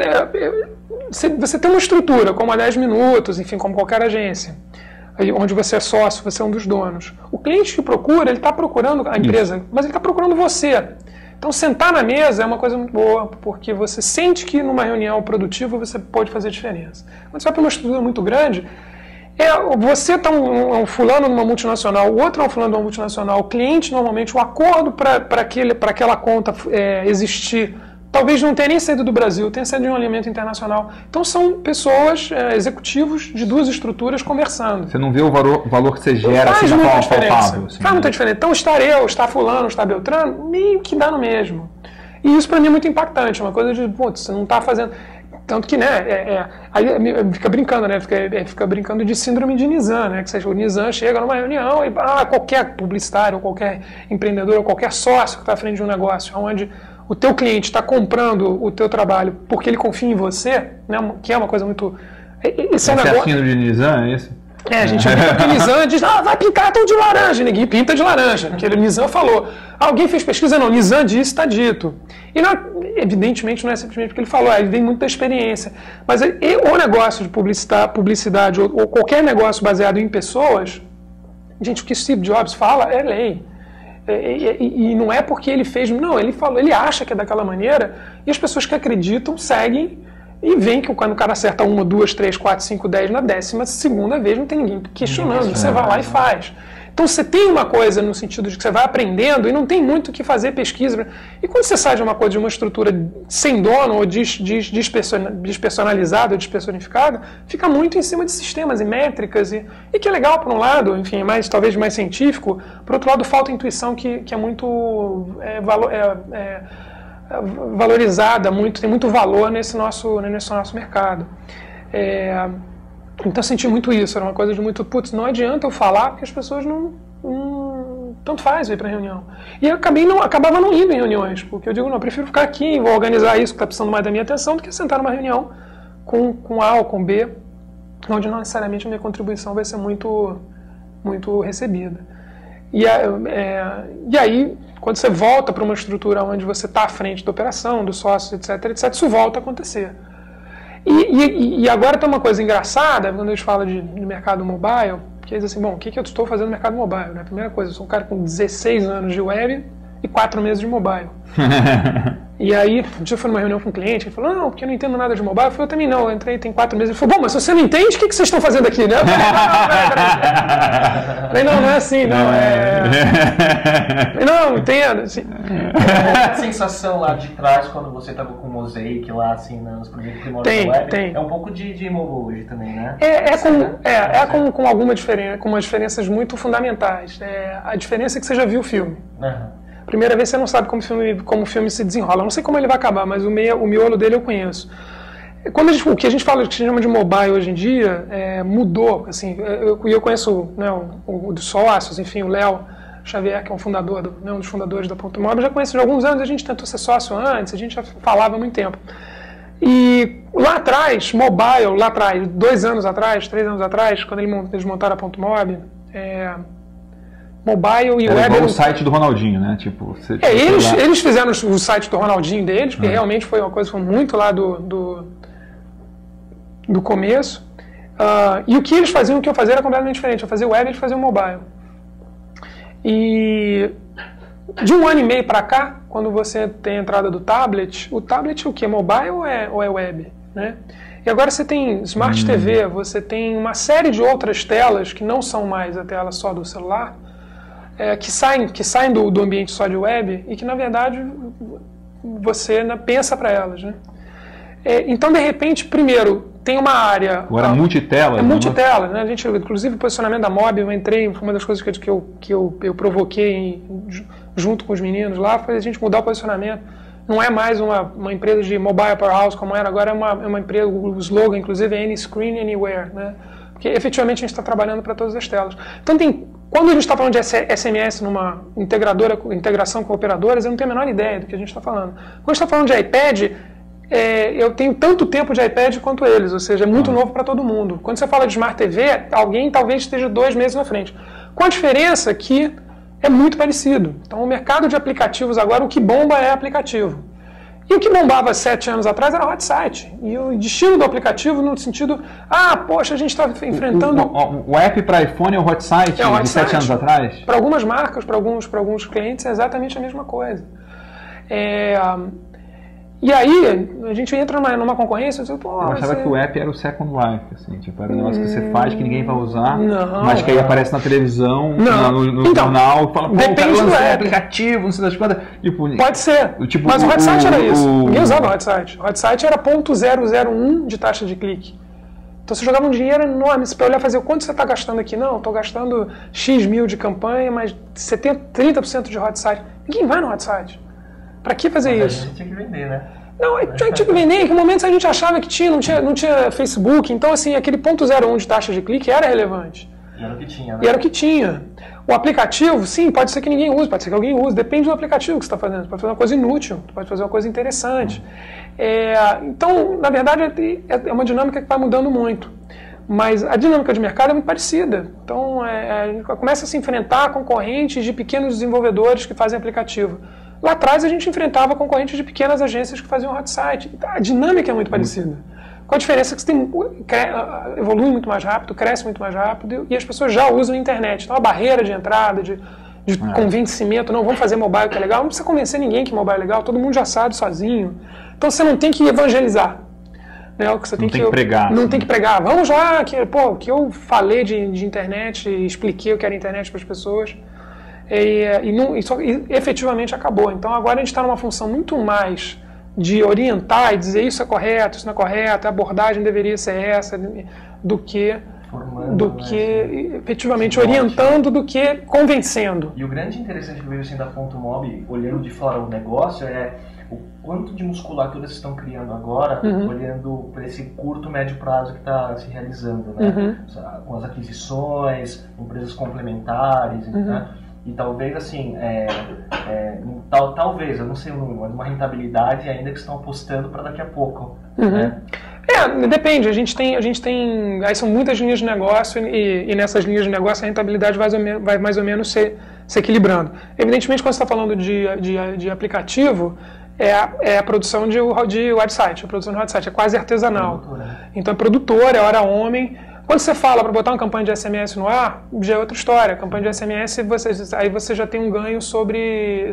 você tem uma estrutura, como a 10 Minutos, enfim, como qualquer agência, onde você é sócio, você é um dos donos. O cliente que procura, ele está procurando a empresa, mas ele está procurando você. Então, sentar na mesa é uma coisa muito boa, porque você sente que numa reunião produtiva você pode fazer diferença. Quando você vai para uma estrutura muito grande, você está um fulano numa multinacional, o outro é um fulano numa multinacional, o cliente, normalmente, o acordo para aquela conta existir, talvez não tenha nem saído do Brasil, tenha saído de um alimento internacional. Então são pessoas, executivos de duas estruturas conversando. Você não vê o valor que você gera assim, de forma palpável. Assim, faz muita diferença. Então estar eu, estar fulano, estar Beltrano, meio que dá no mesmo. E isso para mim é muito impactante, uma coisa de, putz, você não está fazendo... Tanto que, né, aí fica brincando, né, fica brincando de síndrome de Nizam, né, que seja, o Nizam chega numa reunião e qualquer publicitário, ou qualquer empreendedor, ou qualquer sócio que está à frente de um negócio, onde o teu cliente está comprando o teu trabalho porque ele confia em você, né, que é uma coisa muito... Esse negócio... síndrome de Nizam, é isso? A gente brinca que o Nizam diz, vai pintar tudo de laranja, ninguém pinta de laranja, porque o Nizam falou. Alguém fez pesquisa? Não, Nizam disse, está dito. E não, evidentemente não é simplesmente porque ele falou, ele vem muito da experiência. Mas o negócio de publicidade ou qualquer negócio baseado em pessoas, gente, o que Steve Jobs fala é lei. E não é porque ele fez, não, ele falou, ele acha que é daquela maneira, e as pessoas que acreditam seguem. E vem que quando o cara acerta 1, 2, 3, 4, 5, 10, na 10ª vez não tem ninguém questionando, você vai lá e faz. Então você tem uma coisa no sentido de que você vai aprendendo e não tem muito o que fazer pesquisa. E quando você sai de uma coisa, de uma estrutura sem dono ou despersonalizada ou despersonificada, fica muito em cima de sistemas e métricas, e que é legal por um lado, enfim, talvez mais científico, por outro lado falta intuição que é muito valorizada, tem muito valor nesse nosso mercado. Então eu senti muito isso, era uma coisa de muito, não adianta eu falar porque as pessoas não tanto faz ir para reunião. E eu acabava não indo em reuniões, porque eu digo, não, eu prefiro ficar aqui e vou organizar isso que está precisando mais da minha atenção do que sentar numa reunião com A ou com B, onde não necessariamente a minha contribuição vai ser muito, muito recebida. E aí, quando você volta para uma estrutura onde você está à frente da operação, do sócio, etc., isso volta a acontecer. E agora tem uma coisa engraçada, quando a gente fala de mercado mobile, que eles dizem assim, o que eu estou fazendo no mercado mobile? Né? A primeira coisa, eu sou um cara com 16 anos de web e 4 meses de mobile. E aí, um dia eu fui numa reunião com um cliente, ele falou, não, porque eu não entendo nada de mobile. Eu falei, eu também não, eu entrei tem 4 meses. Ele falou, mas se você não entende, o que vocês estão fazendo aqui? Né? Eu falei, não é assim, não, não, entendo. Assim. A sensação lá de trás, quando você estava com o Mosaic lá, assim, nos primeiros primórdios da web, é um pouco de mobile hoje também, né? Com alguma diferença, com umas diferenças muito fundamentais. A diferença é que você já viu o filme. Primeira vez você não sabe como o filme se desenrola. Eu não sei como ele vai acabar, mas o miolo dele eu conheço. O que a gente fala, que a gente chama de mobile hoje em dia, mudou. Assim, eu conheço, né, o dos sócios, enfim, o Léo Xavier, que é um dos fundadores da Ponto Mobile, já conheço há alguns anos, a gente tentou ser sócio antes, a gente já falava há muito tempo. E lá atrás, mobile, 2 anos atrás, 3 anos atrás, quando eles montaram a Ponto Mobile, mobile e era web... Igual o site do Ronaldinho, né? Tipo, eles fizeram o site do Ronaldinho deles, porque realmente foi uma coisa que foi muito lá do começo. E o que eles faziam, o que eu fazia era completamente diferente. Eu fazia web e eles faziam mobile. E de 1 ano e meio para cá, quando você tem a entrada do tablet, o tablet o que? É mobile ou é web? Né? E agora você tem Smart TV, você tem uma série de outras telas que não são mais a tela só do celular, que saem do ambiente só de web e que, na verdade, você pensa para elas. Né? Então, de repente, primeiro, tem uma área... Agora, multitela. É multitela. Né? A gente, inclusive, o posicionamento da Mob, eu entrei, foi uma das coisas que eu provoquei junto com os meninos lá, foi a gente mudar o posicionamento. Não é mais uma empresa de mobile powerhouse como era, agora é uma empresa, o slogan, inclusive, é Any Screen, Anywhere. Né? Porque, efetivamente, a gente está trabalhando para todas as telas. Então, quando a gente está falando de SMS numa integração com operadoras, eu não tenho a menor ideia do que a gente está falando. Quando a gente está falando de iPad... eu tenho tanto tempo de iPad quanto eles, ou seja, é muito novo para todo mundo. Quando você fala de Smart TV, alguém talvez esteja 2 meses na frente. Com a diferença que é muito parecido. Então, o mercado de aplicativos agora, o que bomba é aplicativo. E o que bombava 7 anos atrás era hot site. E o destino do aplicativo no sentido, poxa, a gente está enfrentando... O app para iPhone é o hot site de 7 anos atrás? Para algumas marcas, para alguns clientes, é exatamente a mesma coisa. E aí, a gente entra numa concorrência... Eu achava que o app era o Second Life, assim, tipo, era um negócio que você faz que ninguém vai usar, não, mas que aí aparece na televisão, no jornal, fala, depende do app. Aplicativo, não sei das quantas. Tipo, pode ser, tipo, mas o hot site era isso. Ninguém usava o hot site. O hot site era 0.001 de taxa de clique. Então você jogava um dinheiro enorme, para olhar e fazer, quanto você está gastando aqui? Não, estou gastando X mil de campanha, mas 30% de hot site. Ninguém vai no hot site. Para que fazer isso? A gente tinha que vender, né? Não, tinha que vender. Em que momentos a gente achava que não tinha Facebook. Então, assim, aquele 0.01 de taxa de clique era relevante. E era o que tinha, né? E era o que tinha. O aplicativo, sim, pode ser que ninguém use, pode ser que alguém use. Depende do aplicativo que você está fazendo. Você pode fazer uma coisa inútil, pode fazer uma coisa interessante. Então, na verdade, é uma dinâmica que vai mudando muito. Mas a dinâmica de mercado é muito parecida. Então, a gente começa a se enfrentar a concorrentes de pequenos desenvolvedores que fazem aplicativo. Lá atrás a gente enfrentava concorrentes de pequenas agências que faziam hot site. A dinâmica é muito parecida. Com a diferença que você evolui muito mais rápido, cresce muito mais rápido e as pessoas já usam a internet. Então a barreira de entrada, de convencimento, não, vamos fazer mobile que é legal, não precisa convencer ninguém que mobile é legal, todo mundo já sabe sozinho. Então você não tem que evangelizar. Né? Você não tem que pregar. Não tem que pregar. Vamos lá, que eu falei de internet e expliquei o que era internet para as pessoas. E efetivamente acabou. Então agora a gente está numa função muito mais de orientar e dizer isso é correto, isso não é correto, a abordagem deveria ser essa, do que efetivamente orientando, do que convencendo. E o grande interessante que eu vejo assim da Ponto Mob, olhando de fora o negócio, é o quanto de musculatura vocês estão criando agora, olhando para esse curto, médio prazo que está se realizando, né? Com as aquisições, empresas complementares, né? E talvez, assim, talvez, eu não sei o número, mas uma rentabilidade ainda que estão apostando para daqui a pouco. Né? Depende. A gente tem, aí são muitas linhas de negócio e nessas linhas de negócio a rentabilidade vai mais ou menos se equilibrando. Evidentemente, quando você está falando de aplicativo, é a produção de website, a produção de website é quase artesanal. Então é produtor, é hora homem. Quando você fala para botar uma campanha de SMS no ar, já é outra história. A campanha de SMS, aí você já tem um ganho sobre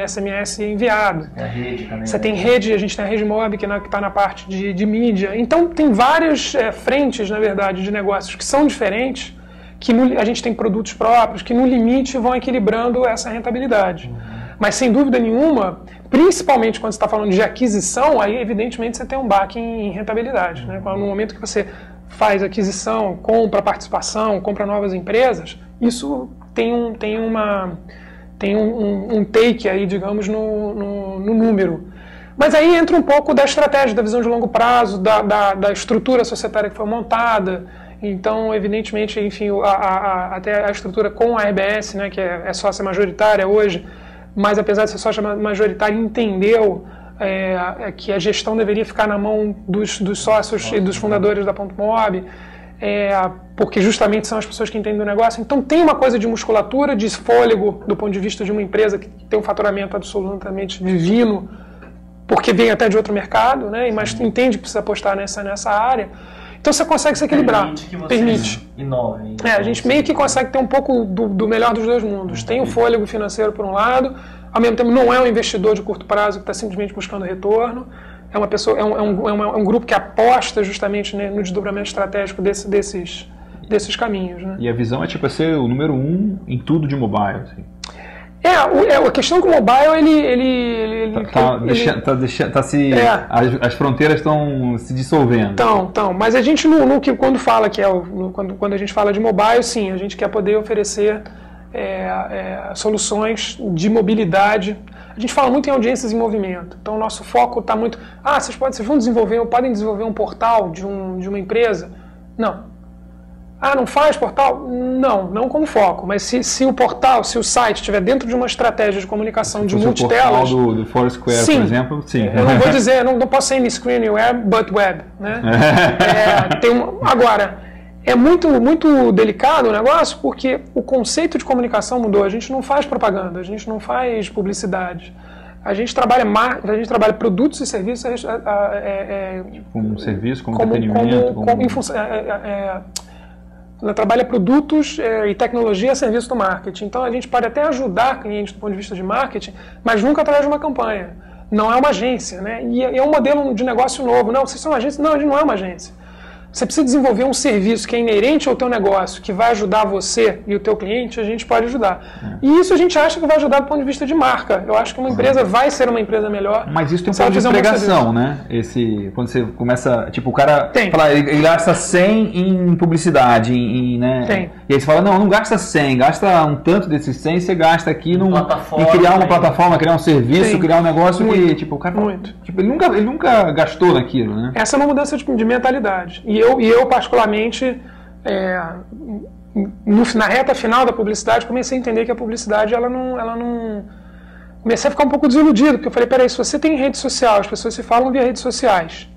SMS enviado. É a rede também. Você tem rede, a gente tem a rede Mob, que está na parte de mídia. Então, tem várias frentes, na verdade, de negócios que são diferentes, que a gente tem produtos próprios, que no limite vão equilibrando essa rentabilidade. Mas, sem dúvida nenhuma, principalmente quando você está falando de aquisição, aí, evidentemente, você tem um baque em rentabilidade. Né? No momento que você faz aquisição, compra participação, compra novas empresas, isso tem um take aí, digamos, no número. Mas aí entra um pouco da estratégia, da visão de longo prazo, da estrutura societária que foi montada. Então, evidentemente, enfim, até a estrutura com a RBS, né, que é sócia majoritária hoje, mas apesar de ser sócia majoritária, entendeu que a gestão deveria ficar na mão dos sócios e dos fundadores da Ponto Mob. porque justamente são as pessoas que entendem do negócio. Então tem uma coisa de musculatura, de fôlego, do ponto de vista de uma empresa que tem um faturamento absolutamente divino, porque vem até de outro mercado, né? Mas entende que precisa apostar nessa área. Então você consegue se equilibrar. Permite. Inove. A gente meio que consegue ter um pouco do melhor dos dois mundos. Tem o fôlego financeiro por um lado, ao mesmo tempo não é um investidor de curto prazo que está simplesmente buscando retorno. É uma pessoa, é um grupo que aposta justamente, né, no desdobramento estratégico desses caminhos. Né? E a visão é tipo ser o número 1 em tudo de mobile. Assim. A questão que o mobile as fronteiras estão se dissolvendo. Então, mas a gente quando fala quando a gente fala de mobile, sim, a gente quer poder oferecer soluções de mobilidade. A gente fala muito em audiências em movimento. Então o nosso foco está muito. Vocês podem desenvolver um portal de uma empresa? Não. Não faz portal? Não como foco. Mas se o portal, se o site estiver dentro de uma estratégia de comunicação de multitelas... O portal do Foursquare, por exemplo, sim. Eu não vou dizer, não posso ser in screen web, but web. Né? Agora, é muito, muito delicado o negócio porque o conceito de comunicação mudou. A gente não faz propaganda, a gente não faz publicidade. A gente trabalha produtos e serviços... como serviço, como entretenimento... Ela trabalha produtos e tecnologia a serviço do marketing. Então a gente pode até ajudar clientes do ponto de vista de marketing, mas nunca através de uma campanha. Não é uma agência, né? E é um modelo de negócio novo. Não, vocês são uma agência? Não, a gente não é uma agência. Você precisa desenvolver um serviço que é inerente ao teu negócio, que vai ajudar você e o teu cliente, a gente pode ajudar. E isso a gente acha que vai ajudar do ponto de vista de marca. Eu acho que uma empresa vai ser uma empresa melhor. Mas isso tem um pouco de pregação, né? Quando você começa, tipo, o cara fala, ele gasta 100 em publicidade, né? Tem. E aí você fala, não gasta 100, gasta um tanto desses 100, você gasta aqui em criar uma plataforma, criar um serviço, criar um negócio que, tipo, o cara tipo, ele nunca gastou naquilo, né? Essa é uma mudança de mentalidade. E eu particularmente, na reta final da publicidade, comecei a entender que a publicidade, ela não... Comecei a ficar um pouco desiludido, porque eu falei, peraí, se você tem rede social, as pessoas se falam via redes sociais,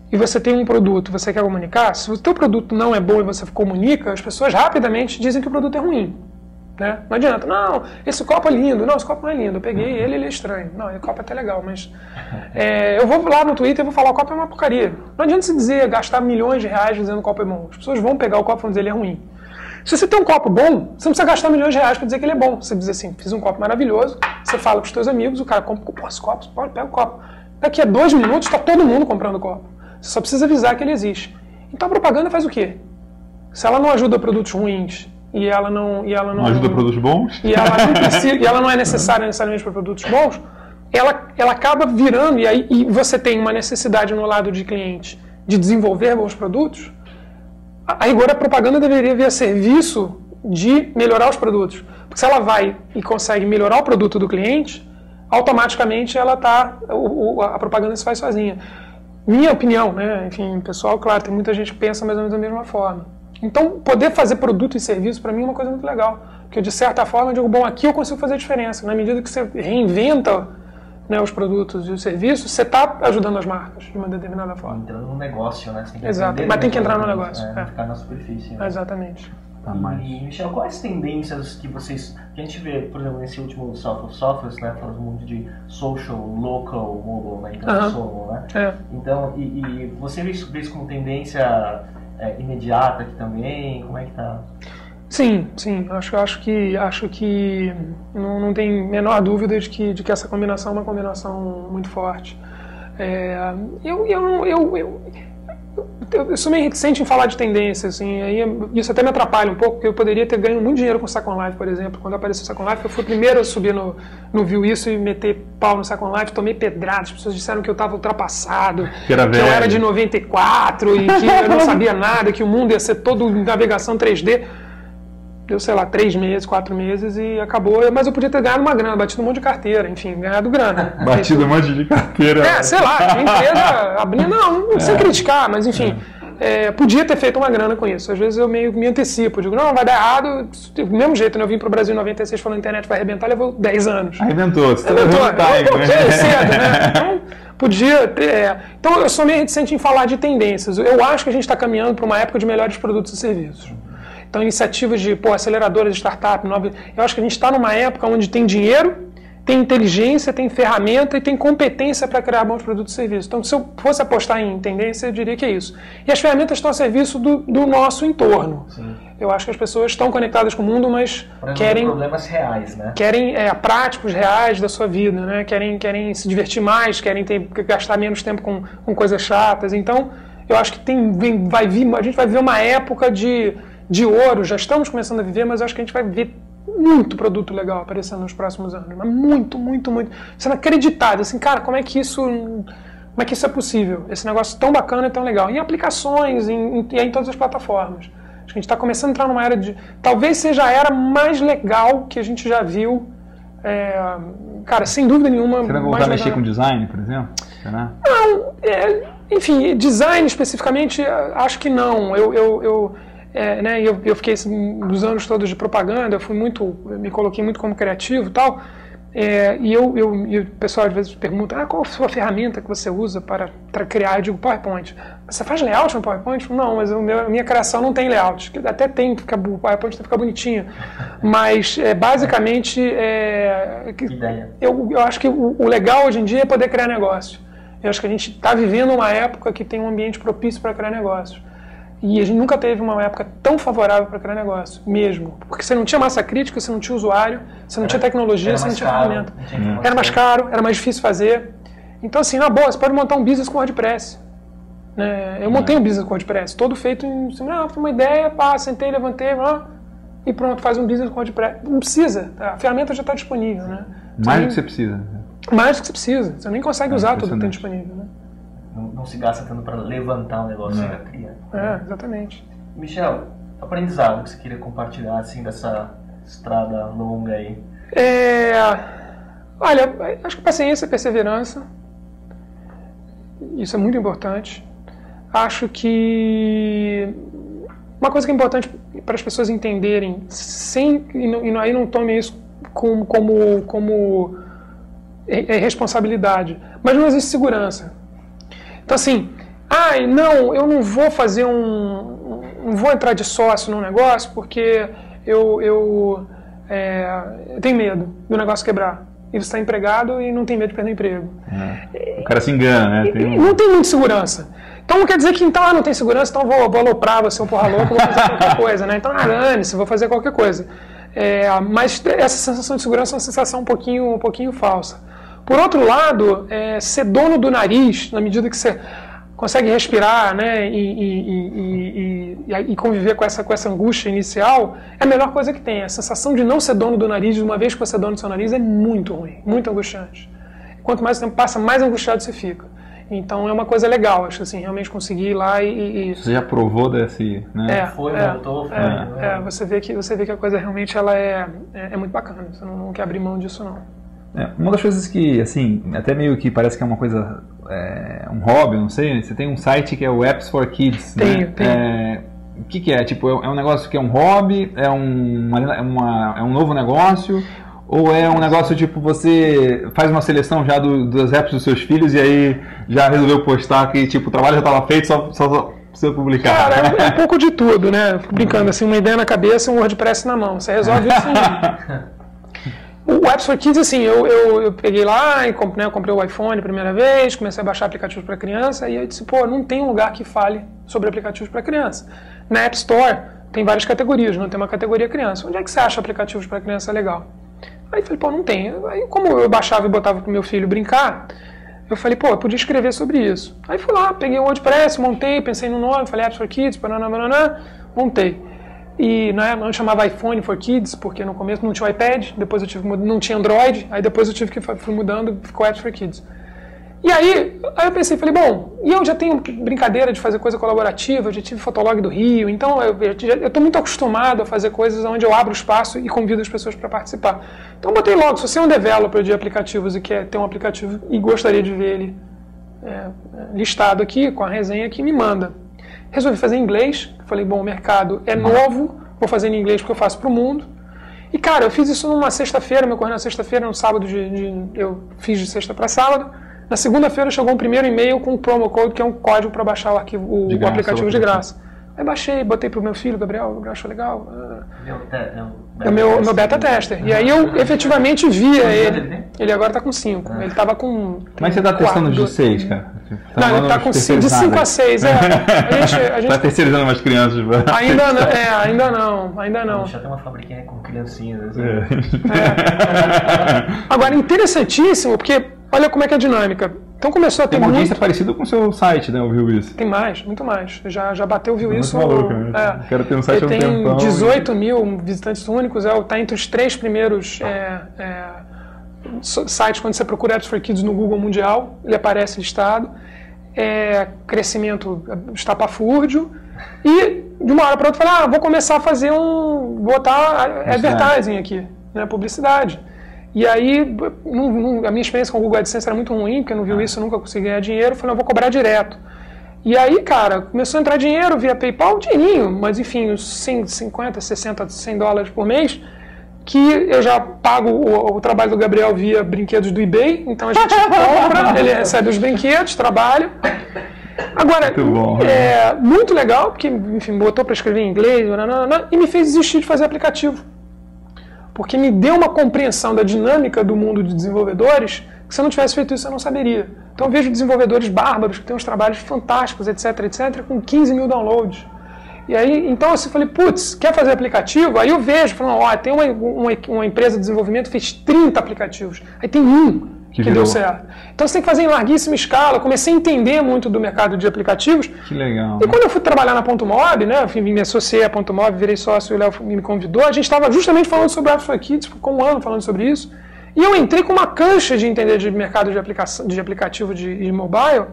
e você tem um produto, você quer comunicar, se o teu produto não é bom e você comunica, as pessoas rapidamente dizem que o produto é ruim. Né? Não adianta, não, esse copo é lindo, não, esse copo não é lindo, eu peguei ele é estranho, não, esse copo é até legal, mas eu vou lá no Twitter e vou falar, o copo é uma porcaria. Não adianta se dizer, gastar milhões de reais dizendo que o copo é bom, as pessoas vão pegar o copo e vão dizer ele é ruim. Se você tem um copo bom, você não precisa gastar milhões de reais para dizer que ele é bom, você diz assim, fiz um copo maravilhoso, você fala com os teus amigos, o cara compra esse copo, pega o copo. Daqui a 2 minutos está todo mundo comprando o copo, você só precisa avisar que ele existe. Então a propaganda faz o quê? Se ela não ajuda produtos ruins, e ela não ajuda produtos bons? E ela não é necessária necessariamente para produtos bons, ela acaba virando, e você tem uma necessidade no lado de cliente de desenvolver bons produtos, a rigor a propaganda deveria vir a serviço de melhorar os produtos. Porque se ela vai e consegue melhorar o produto do cliente, automaticamente a propaganda se faz sozinha. Minha opinião, né? Enfim, pessoal, claro, tem muita gente que pensa mais ou menos da mesma forma. Então, poder fazer produto e serviço, para mim, é uma coisa muito legal. Porque, de certa forma, eu digo, bom, aqui eu consigo fazer a diferença. Na medida que você reinventa, né, os produtos e os serviços, você está ajudando as marcas, de uma determinada forma. Entrando no negócio, né? Você tem que Exato, mas tem que entrar no negócio. Não ficar na superfície. Né? Exatamente. E, Michel, quais tendências que a gente vê, por exemplo, nesse último South of Software, né, falando muito de social, local, mobile, né, então, solo, né? Então, e você vê isso como tendência imediata aqui também? Como é que tá? Sim. Acho que não tem menor dúvida de que essa combinação é uma combinação muito forte. Eu sou meio reticente em falar de tendência, assim, isso até me atrapalha um pouco, porque eu poderia ter ganho muito dinheiro com o Second Life, por exemplo. Quando apareceu o Second Life, eu fui o primeiro a subir no Viu Isso e meter pau no Second Life, tomei pedrada, as pessoas disseram que eu estava ultrapassado, que eu era de 94 e que eu não sabia nada, que o mundo ia ser todo navegação 3D. Deu, sei lá, 3 meses, 4 meses e acabou. Mas eu podia ter ganhado uma grana, batido um monte de carteira, enfim, ganhado grana. Batido um monte de carteira. Sei lá, a empresa abrindo, não sem criticar, mas enfim. podia ter feito uma grana com isso. Às vezes eu meio me antecipo, digo, não, vai dar errado. Do mesmo jeito, né? Eu vim para o Brasil em 96 falando que a internet vai arrebentar, levou 10 anos. Arrebentou. Cedo, né? Então, podia ter... Então, eu sou meio reticente em falar de tendências. Eu acho que a gente está caminhando para uma época de melhores produtos e serviços. Então, iniciativas de aceleradoras de startup, eu acho que a gente está numa época onde tem dinheiro, tem inteligência, tem ferramenta e tem competência para criar bons produtos e serviços. Então, se eu fosse apostar em tendência, eu diria que é isso. E as ferramentas estão a serviço do nosso entorno. Sim. Eu acho que as pessoas estão conectadas com o mundo, mas querem problemas reais, né? Querem práticos reais da sua vida, né? Querem se divertir mais, querem gastar menos tempo com coisas chatas. Então, eu acho que a gente vai viver uma época de ouro. Já estamos começando a viver, mas eu acho que a gente vai ver muito produto legal aparecendo nos próximos anos, mas muito, muito, muito. Sendo acreditado, assim, cara, como é que isso é possível? Esse negócio tão bacana e tão legal. Em aplicações, em todas as plataformas. Acho que a gente está começando a entrar numa era de... Talvez seja a era mais legal que a gente já viu. Cara, sem dúvida nenhuma... Você vai voltar a mexer com design, por exemplo? Será? Não, enfim, design especificamente, acho que não. Eu fiquei dos anos todos de propaganda, me coloquei muito como criativo e tal, e o pessoal às vezes pergunta, qual a sua ferramenta que você usa para criar? Eu digo, PowerPoint. Você faz layout no PowerPoint? Não, mas a minha criação não tem layout, até tem, o PowerPoint tem que ficar bonitinho, mas basicamente eu acho que o legal hoje em dia é poder criar negócio. Eu acho que a gente está vivendo uma época que tem um ambiente propício para criar negócios. E a gente nunca teve uma época tão favorável para criar negócio, mesmo. Porque você não tinha massa crítica, você não tinha usuário, você não tinha tecnologia, você não tinha ferramenta. Era mais caro, era mais difícil fazer. Então, assim, na boa, você pode montar um business com WordPress. Eu montei um business com WordPress, todo feito em cima, foi uma ideia, sentei, levantei, e pronto, faz um business com WordPress. Não precisa, a ferramenta já está disponível. Né? Mais do que você precisa. Mais do que você precisa, você nem consegue usar tudo que tem disponível. Né? Não se gasta tanto para levantar um negócio para criar. Exatamente. Michel, aprendizado que você queria compartilhar assim dessa estrada longa aí? Olha, acho que paciência e perseverança, isso é muito importante. Acho que uma coisa que é importante para as pessoas entenderem, aí não tome isso como responsabilidade, mas não existe segurança. Então assim, não, eu não vou fazer não vou entrar de sócio num negócio porque eu tenho medo do negócio quebrar. E você está empregado e não tem medo de perder o emprego. O cara se engana, né? Não tem muita segurança. Então não quer dizer que não tem segurança, então vou aloprar, vou ser um porra louco, vou fazer qualquer coisa, né? Então dane-se, vou fazer qualquer coisa. Mas essa sensação de segurança é uma sensação um pouquinho falsa. Por outro lado, ser dono do nariz, na medida que você consegue respirar, né, e conviver com essa angústia inicial, é a melhor coisa que tem. A sensação de não ser dono do nariz, de uma vez que você é dono do seu nariz, é muito ruim, muito angustiante. Quanto mais o tempo passa, mais angustiado você fica. Então é uma coisa legal, acho assim, realmente conseguir ir lá e... Você já provou desse... Né? Voltou. Você vê que a coisa realmente ela é muito bacana, você não quer abrir mão disso não. Uma das coisas que, assim, até meio que parece que é uma coisa, um hobby, não sei, você tem um site que é o Apps for Kids, Tenho. O que é? Tipo, é um negócio que é um hobby, é um novo negócio, ou é um negócio tipo, você faz uma seleção já dos apps dos seus filhos e aí já resolveu postar que tipo, o trabalho já estava feito, só precisa publicar? Cara, é um pouco de tudo, né? Brincando, assim, uma ideia na cabeça e um WordPress na mão, você resolve isso em... O Apps for Kids, assim, eu peguei lá e comprei o iPhone a primeira vez, comecei a baixar aplicativos para criança e eu disse, não tem um lugar que fale sobre aplicativos para criança. Na App Store tem várias categorias, não tem uma categoria criança. Onde é que você acha aplicativos para criança legal? Aí eu falei, não tem. Aí como eu baixava e botava pro meu filho brincar, eu falei, eu podia escrever sobre isso. Aí fui lá, peguei o WordPress, montei, pensei no nome, falei Apps for Kids, montei. E não chamava iPhone for Kids, porque no começo não tinha o iPad, depois não tinha Android, aí depois fui mudando, ficou Apps for Kids. E aí eu pensei, falei, e eu já tenho brincadeira de fazer coisa colaborativa, já tive Fotolog do Rio, então eu estou muito acostumado a fazer coisas onde eu abro espaço e convido as pessoas para participar. Então eu botei logo, se você é um developer de aplicativos e quer ter um aplicativo e gostaria de ver ele listado aqui, com a resenha aqui, me manda. Resolvi fazer em inglês. Falei, bom, o mercado é novo, vou fazer em inglês porque eu faço para o mundo. E, cara, eu fiz isso numa sexta-feira, me ocorreu na sexta-feira, no sábado, eu fiz de sexta para sábado. Na segunda-feira chegou um primeiro e-mail com um promo code, que é um código para baixar o arquivo, o aplicativo de graça. Aí baixei, botei pro meu filho, Gabriel achou legal. Meu beta tester. E aí eu efetivamente via ele. Ele agora tá com 5. Ele tava com. Mas você tá testando de 6, cara? Não, ele tá com 5, de 5 a 6. A gente tá terceirizando umas crianças. Ainda não. Já tem uma fabriquinha com criancinhas. Assim. Agora, interessantíssimo, porque olha como é que é a dinâmica. Então começou a ter uma audiência parecida com o seu site, né? Ouviu isso? Tem mais, muito mais. Já bateu, viu isso. Maluco, quero ter um site há um tempão. Tem 18 mil visitantes únicos, está entre os 3 primeiros sites quando você procura Apps for Kids no Google Mundial, ele aparece listado. Crescimento estapafúrdio. E de uma hora para outra falei, vou começar a fazer botar advertising aqui, né? Publicidade. E aí, a minha experiência com o Google AdSense era muito ruim, porque eu não vi isso, eu nunca consegui ganhar dinheiro. Eu falei, vou cobrar direto. E aí, cara, começou a entrar dinheiro via PayPal, dinheirinho, mas enfim, uns 50, 60, 100 dólares por mês, que eu já pago o trabalho do Gabriel via brinquedos do eBay, então a gente compra, ele recebe os brinquedos, trabalha. Agora, muito legal, porque, enfim, botou para escrever em inglês, e me fez desistir de fazer aplicativo. Porque me deu uma compreensão da dinâmica do mundo de desenvolvedores que se eu não tivesse feito isso eu não saberia. Então eu vejo desenvolvedores bárbaros que têm uns trabalhos fantásticos, etc, com 15 mil downloads. E aí, então eu falei, putz, quer fazer aplicativo? Aí eu vejo, falando, tem uma empresa de desenvolvimento que fez 30 aplicativos. Aí tem um que deu certo. Então você tem que fazer em larguíssima escala. Eu comecei a entender muito do mercado de aplicativos. Que legal. E quando eu fui trabalhar na Ponto Mob, né, eu me associei à Ponto Mob, virei sócio e o Léo me convidou, a gente estava justamente falando sobre Apps for Kids, ficou um ano falando sobre isso. E eu entrei com uma cancha de entender de mercado de aplicativo de mobile,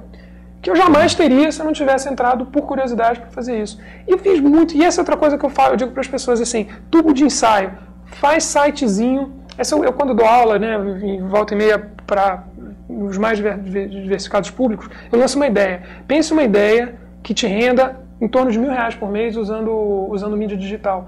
que eu jamais teria se eu não tivesse entrado por curiosidade para fazer isso. E eu fiz muito. E essa é outra coisa que eu digo para as pessoas assim, tubo de ensaio, faz sitezinho. Eu quando dou aula, né, em volta e meia para os mais diversificados públicos, eu lanço uma ideia. Pense uma ideia que te renda em torno de R$1.000 por mês usando mídia digital.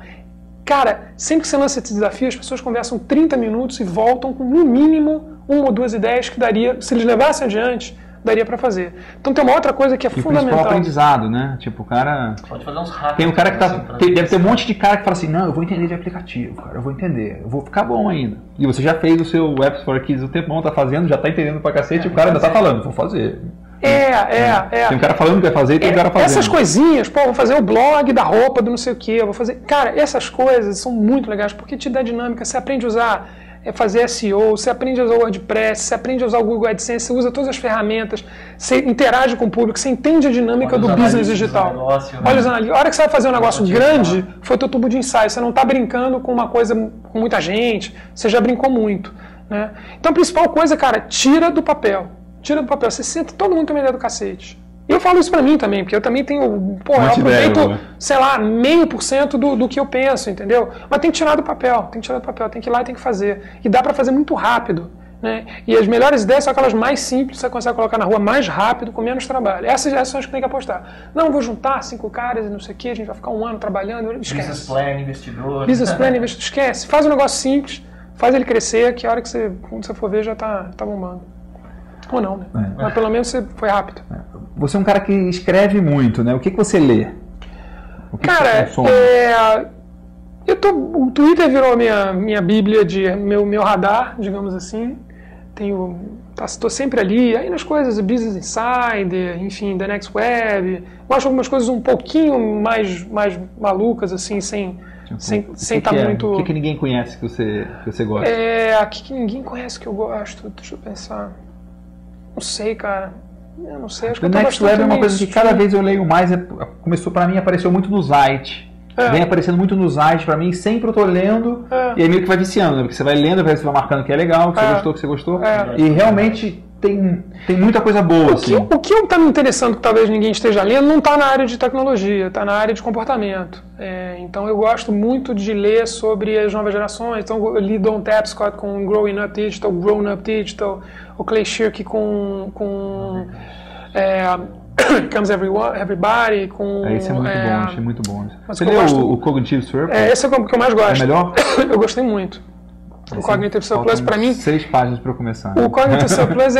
Cara, sempre que você lança esse desafio, as pessoas conversam 30 minutos e voltam com no mínimo 1 ou 2 ideias que daria, se eles levassem adiante, daria para fazer. Então tem uma outra coisa que é fundamental. O aprendizado, né? Tipo, o cara... Pode fazer uns hacks. Tem um cara que deve ter um monte de cara que fala assim, não, eu vou entender de aplicativo, cara, eu vou entender, eu vou ficar bom ainda. E você já fez o seu Apps for Kids o tempo bom, tá fazendo, já tá entendendo pra cacete, e o cara ainda tá falando, vou fazer. Tem um cara falando que vai fazer e tem um cara fazendo. Essas coisinhas, vou fazer o blog da roupa, do não sei o que, vou fazer... Cara, essas coisas são muito legais, porque te dá dinâmica, você aprende a usar... fazer SEO, você aprende a usar o WordPress, você aprende a usar o Google AdSense, você usa todas as ferramentas, você interage com o público, você entende a dinâmica do business digital. Olha os analistas. A hora que você vai fazer um negócio grande, foi o teu tubo de ensaio. Você não está brincando com uma coisa com muita gente, você já brincou muito. Né? Então a principal coisa, cara, tira do papel. Tira do papel. Você senta, todo mundo tem uma ideia do cacete. E eu falo isso pra mim também, porque eu também tenho, eu aproveito, sei lá, 0,5% do que eu penso, entendeu? Mas tem que tirar do papel, tem que ir lá e tem que fazer. E dá pra fazer muito rápido, né? E as melhores ideias são aquelas mais simples, você consegue colocar na rua mais rápido, com menos trabalho. Essas são as que tem que apostar. Não, vou juntar 5 caras e não sei o que, a gente vai ficar 1 ano trabalhando, esquece. Business plan, investidor. Business plan, investidor, esquece. Faz um negócio simples, faz ele crescer, que a hora que quando você for ver, já tá bombando. Ou não, né? Mas pelo menos você foi rápido. Você é um cara que escreve muito, né? O que você lê? Cara, o Twitter virou minha bíblia, meu radar, digamos assim. Estou sempre ali. Aí nas coisas, Business Insider, enfim, The Next Web. Eu acho algumas coisas um pouquinho mais malucas, assim, sem estar muito... O que ninguém conhece que você gosta? O que ninguém conhece que eu gosto? Deixa eu pensar. Não sei, cara. Eu não sei. Acho que o Next Web é uma coisa que cada vez eu leio mais. Começou pra mim, apareceu muito no site. Vem aparecendo muito no site pra mim. Sempre eu tô lendo. E aí meio que vai viciando, né? Porque você vai lendo, você vai marcando que é legal, que você gostou. E realmente tem muita coisa boa. O que está me interessando que talvez ninguém esteja lendo não está na área de tecnologia, está na área de comportamento. Então eu gosto muito de ler sobre as novas gerações. Então eu li Don Tapscott com Growing Up Digital, Grown Up Digital, o Clay Shirky com Comes Everybody, com... Esse é muito bom, achei muito bom. Mas você leu o Cognitive Surplus? Esse é o que eu mais gosto. É melhor? Eu gostei muito. O Cognitive Surplus, para mim... 6 páginas para eu começar. O Cognitive Surplus,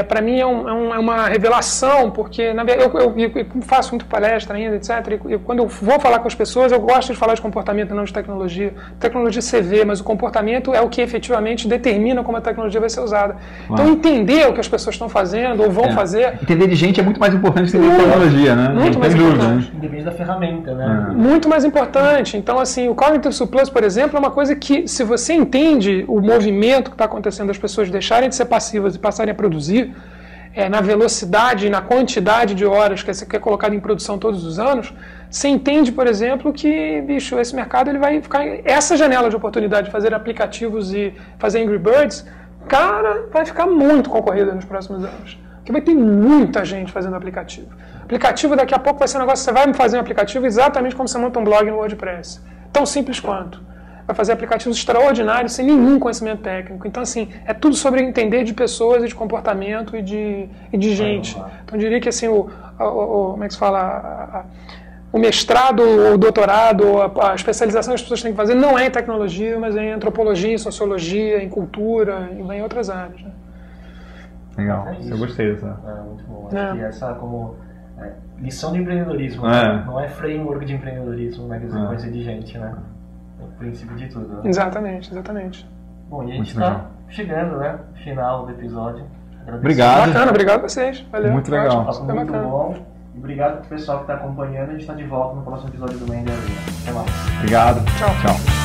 para mim, é uma revelação, porque eu faço muito palestra ainda, etc. E quando eu vou falar com as pessoas, eu gosto de falar de comportamento e não de tecnologia. Tecnologia você vê, mas o comportamento é o que efetivamente determina como a tecnologia vai ser usada. Então, entender o que as pessoas estão fazendo ou vão fazer... Entender de gente é muito mais importante que entender de tecnologia, né? Muito mais importante. Independente da ferramenta, né? Muito mais importante. Então, assim, o Cognitive Surplus, por exemplo, é uma coisa que, se você entende o movimento que está acontecendo das pessoas deixarem de ser passivas e passarem a produzir, na velocidade e na quantidade de horas que é colocado em produção todos os anos, você entende, por exemplo, que, bicho, esse mercado ele vai ficar... Essa janela de oportunidade de fazer aplicativos e fazer Angry Birds, cara, vai ficar muito concorrida nos próximos anos. Porque vai ter muita gente fazendo aplicativo. Aplicativo daqui a pouco vai ser um negócio, você vai fazer um aplicativo exatamente como você monta um blog no WordPress. Tão simples quanto. Vai fazer aplicativos extraordinários sem nenhum conhecimento técnico. Então, assim, é tudo sobre entender de pessoas e de comportamento e de gente. Então, eu diria que, assim, como é que se fala? O mestrado, o doutorado, a especialização que as pessoas têm que fazer não é em tecnologia, mas é em antropologia, em sociologia, em cultura e em outras áreas. Né? Legal, eu gostei dessa. Muito bom. Acho que essa como lição de empreendedorismo, né? Não é framework de empreendedorismo, né? Coisa de gente, né? O princípio de tudo. Né? Exatamente, exatamente. Bom, e a gente está chegando, né? Final do episódio. Obrigado. Bacana, obrigado a vocês. Valeu. Muito legal. Foi muito bom. E obrigado pro pessoal que está acompanhando. A gente está de volta no próximo episódio do Mendes Arena. Até mais. Obrigado. Tchau. Tchau.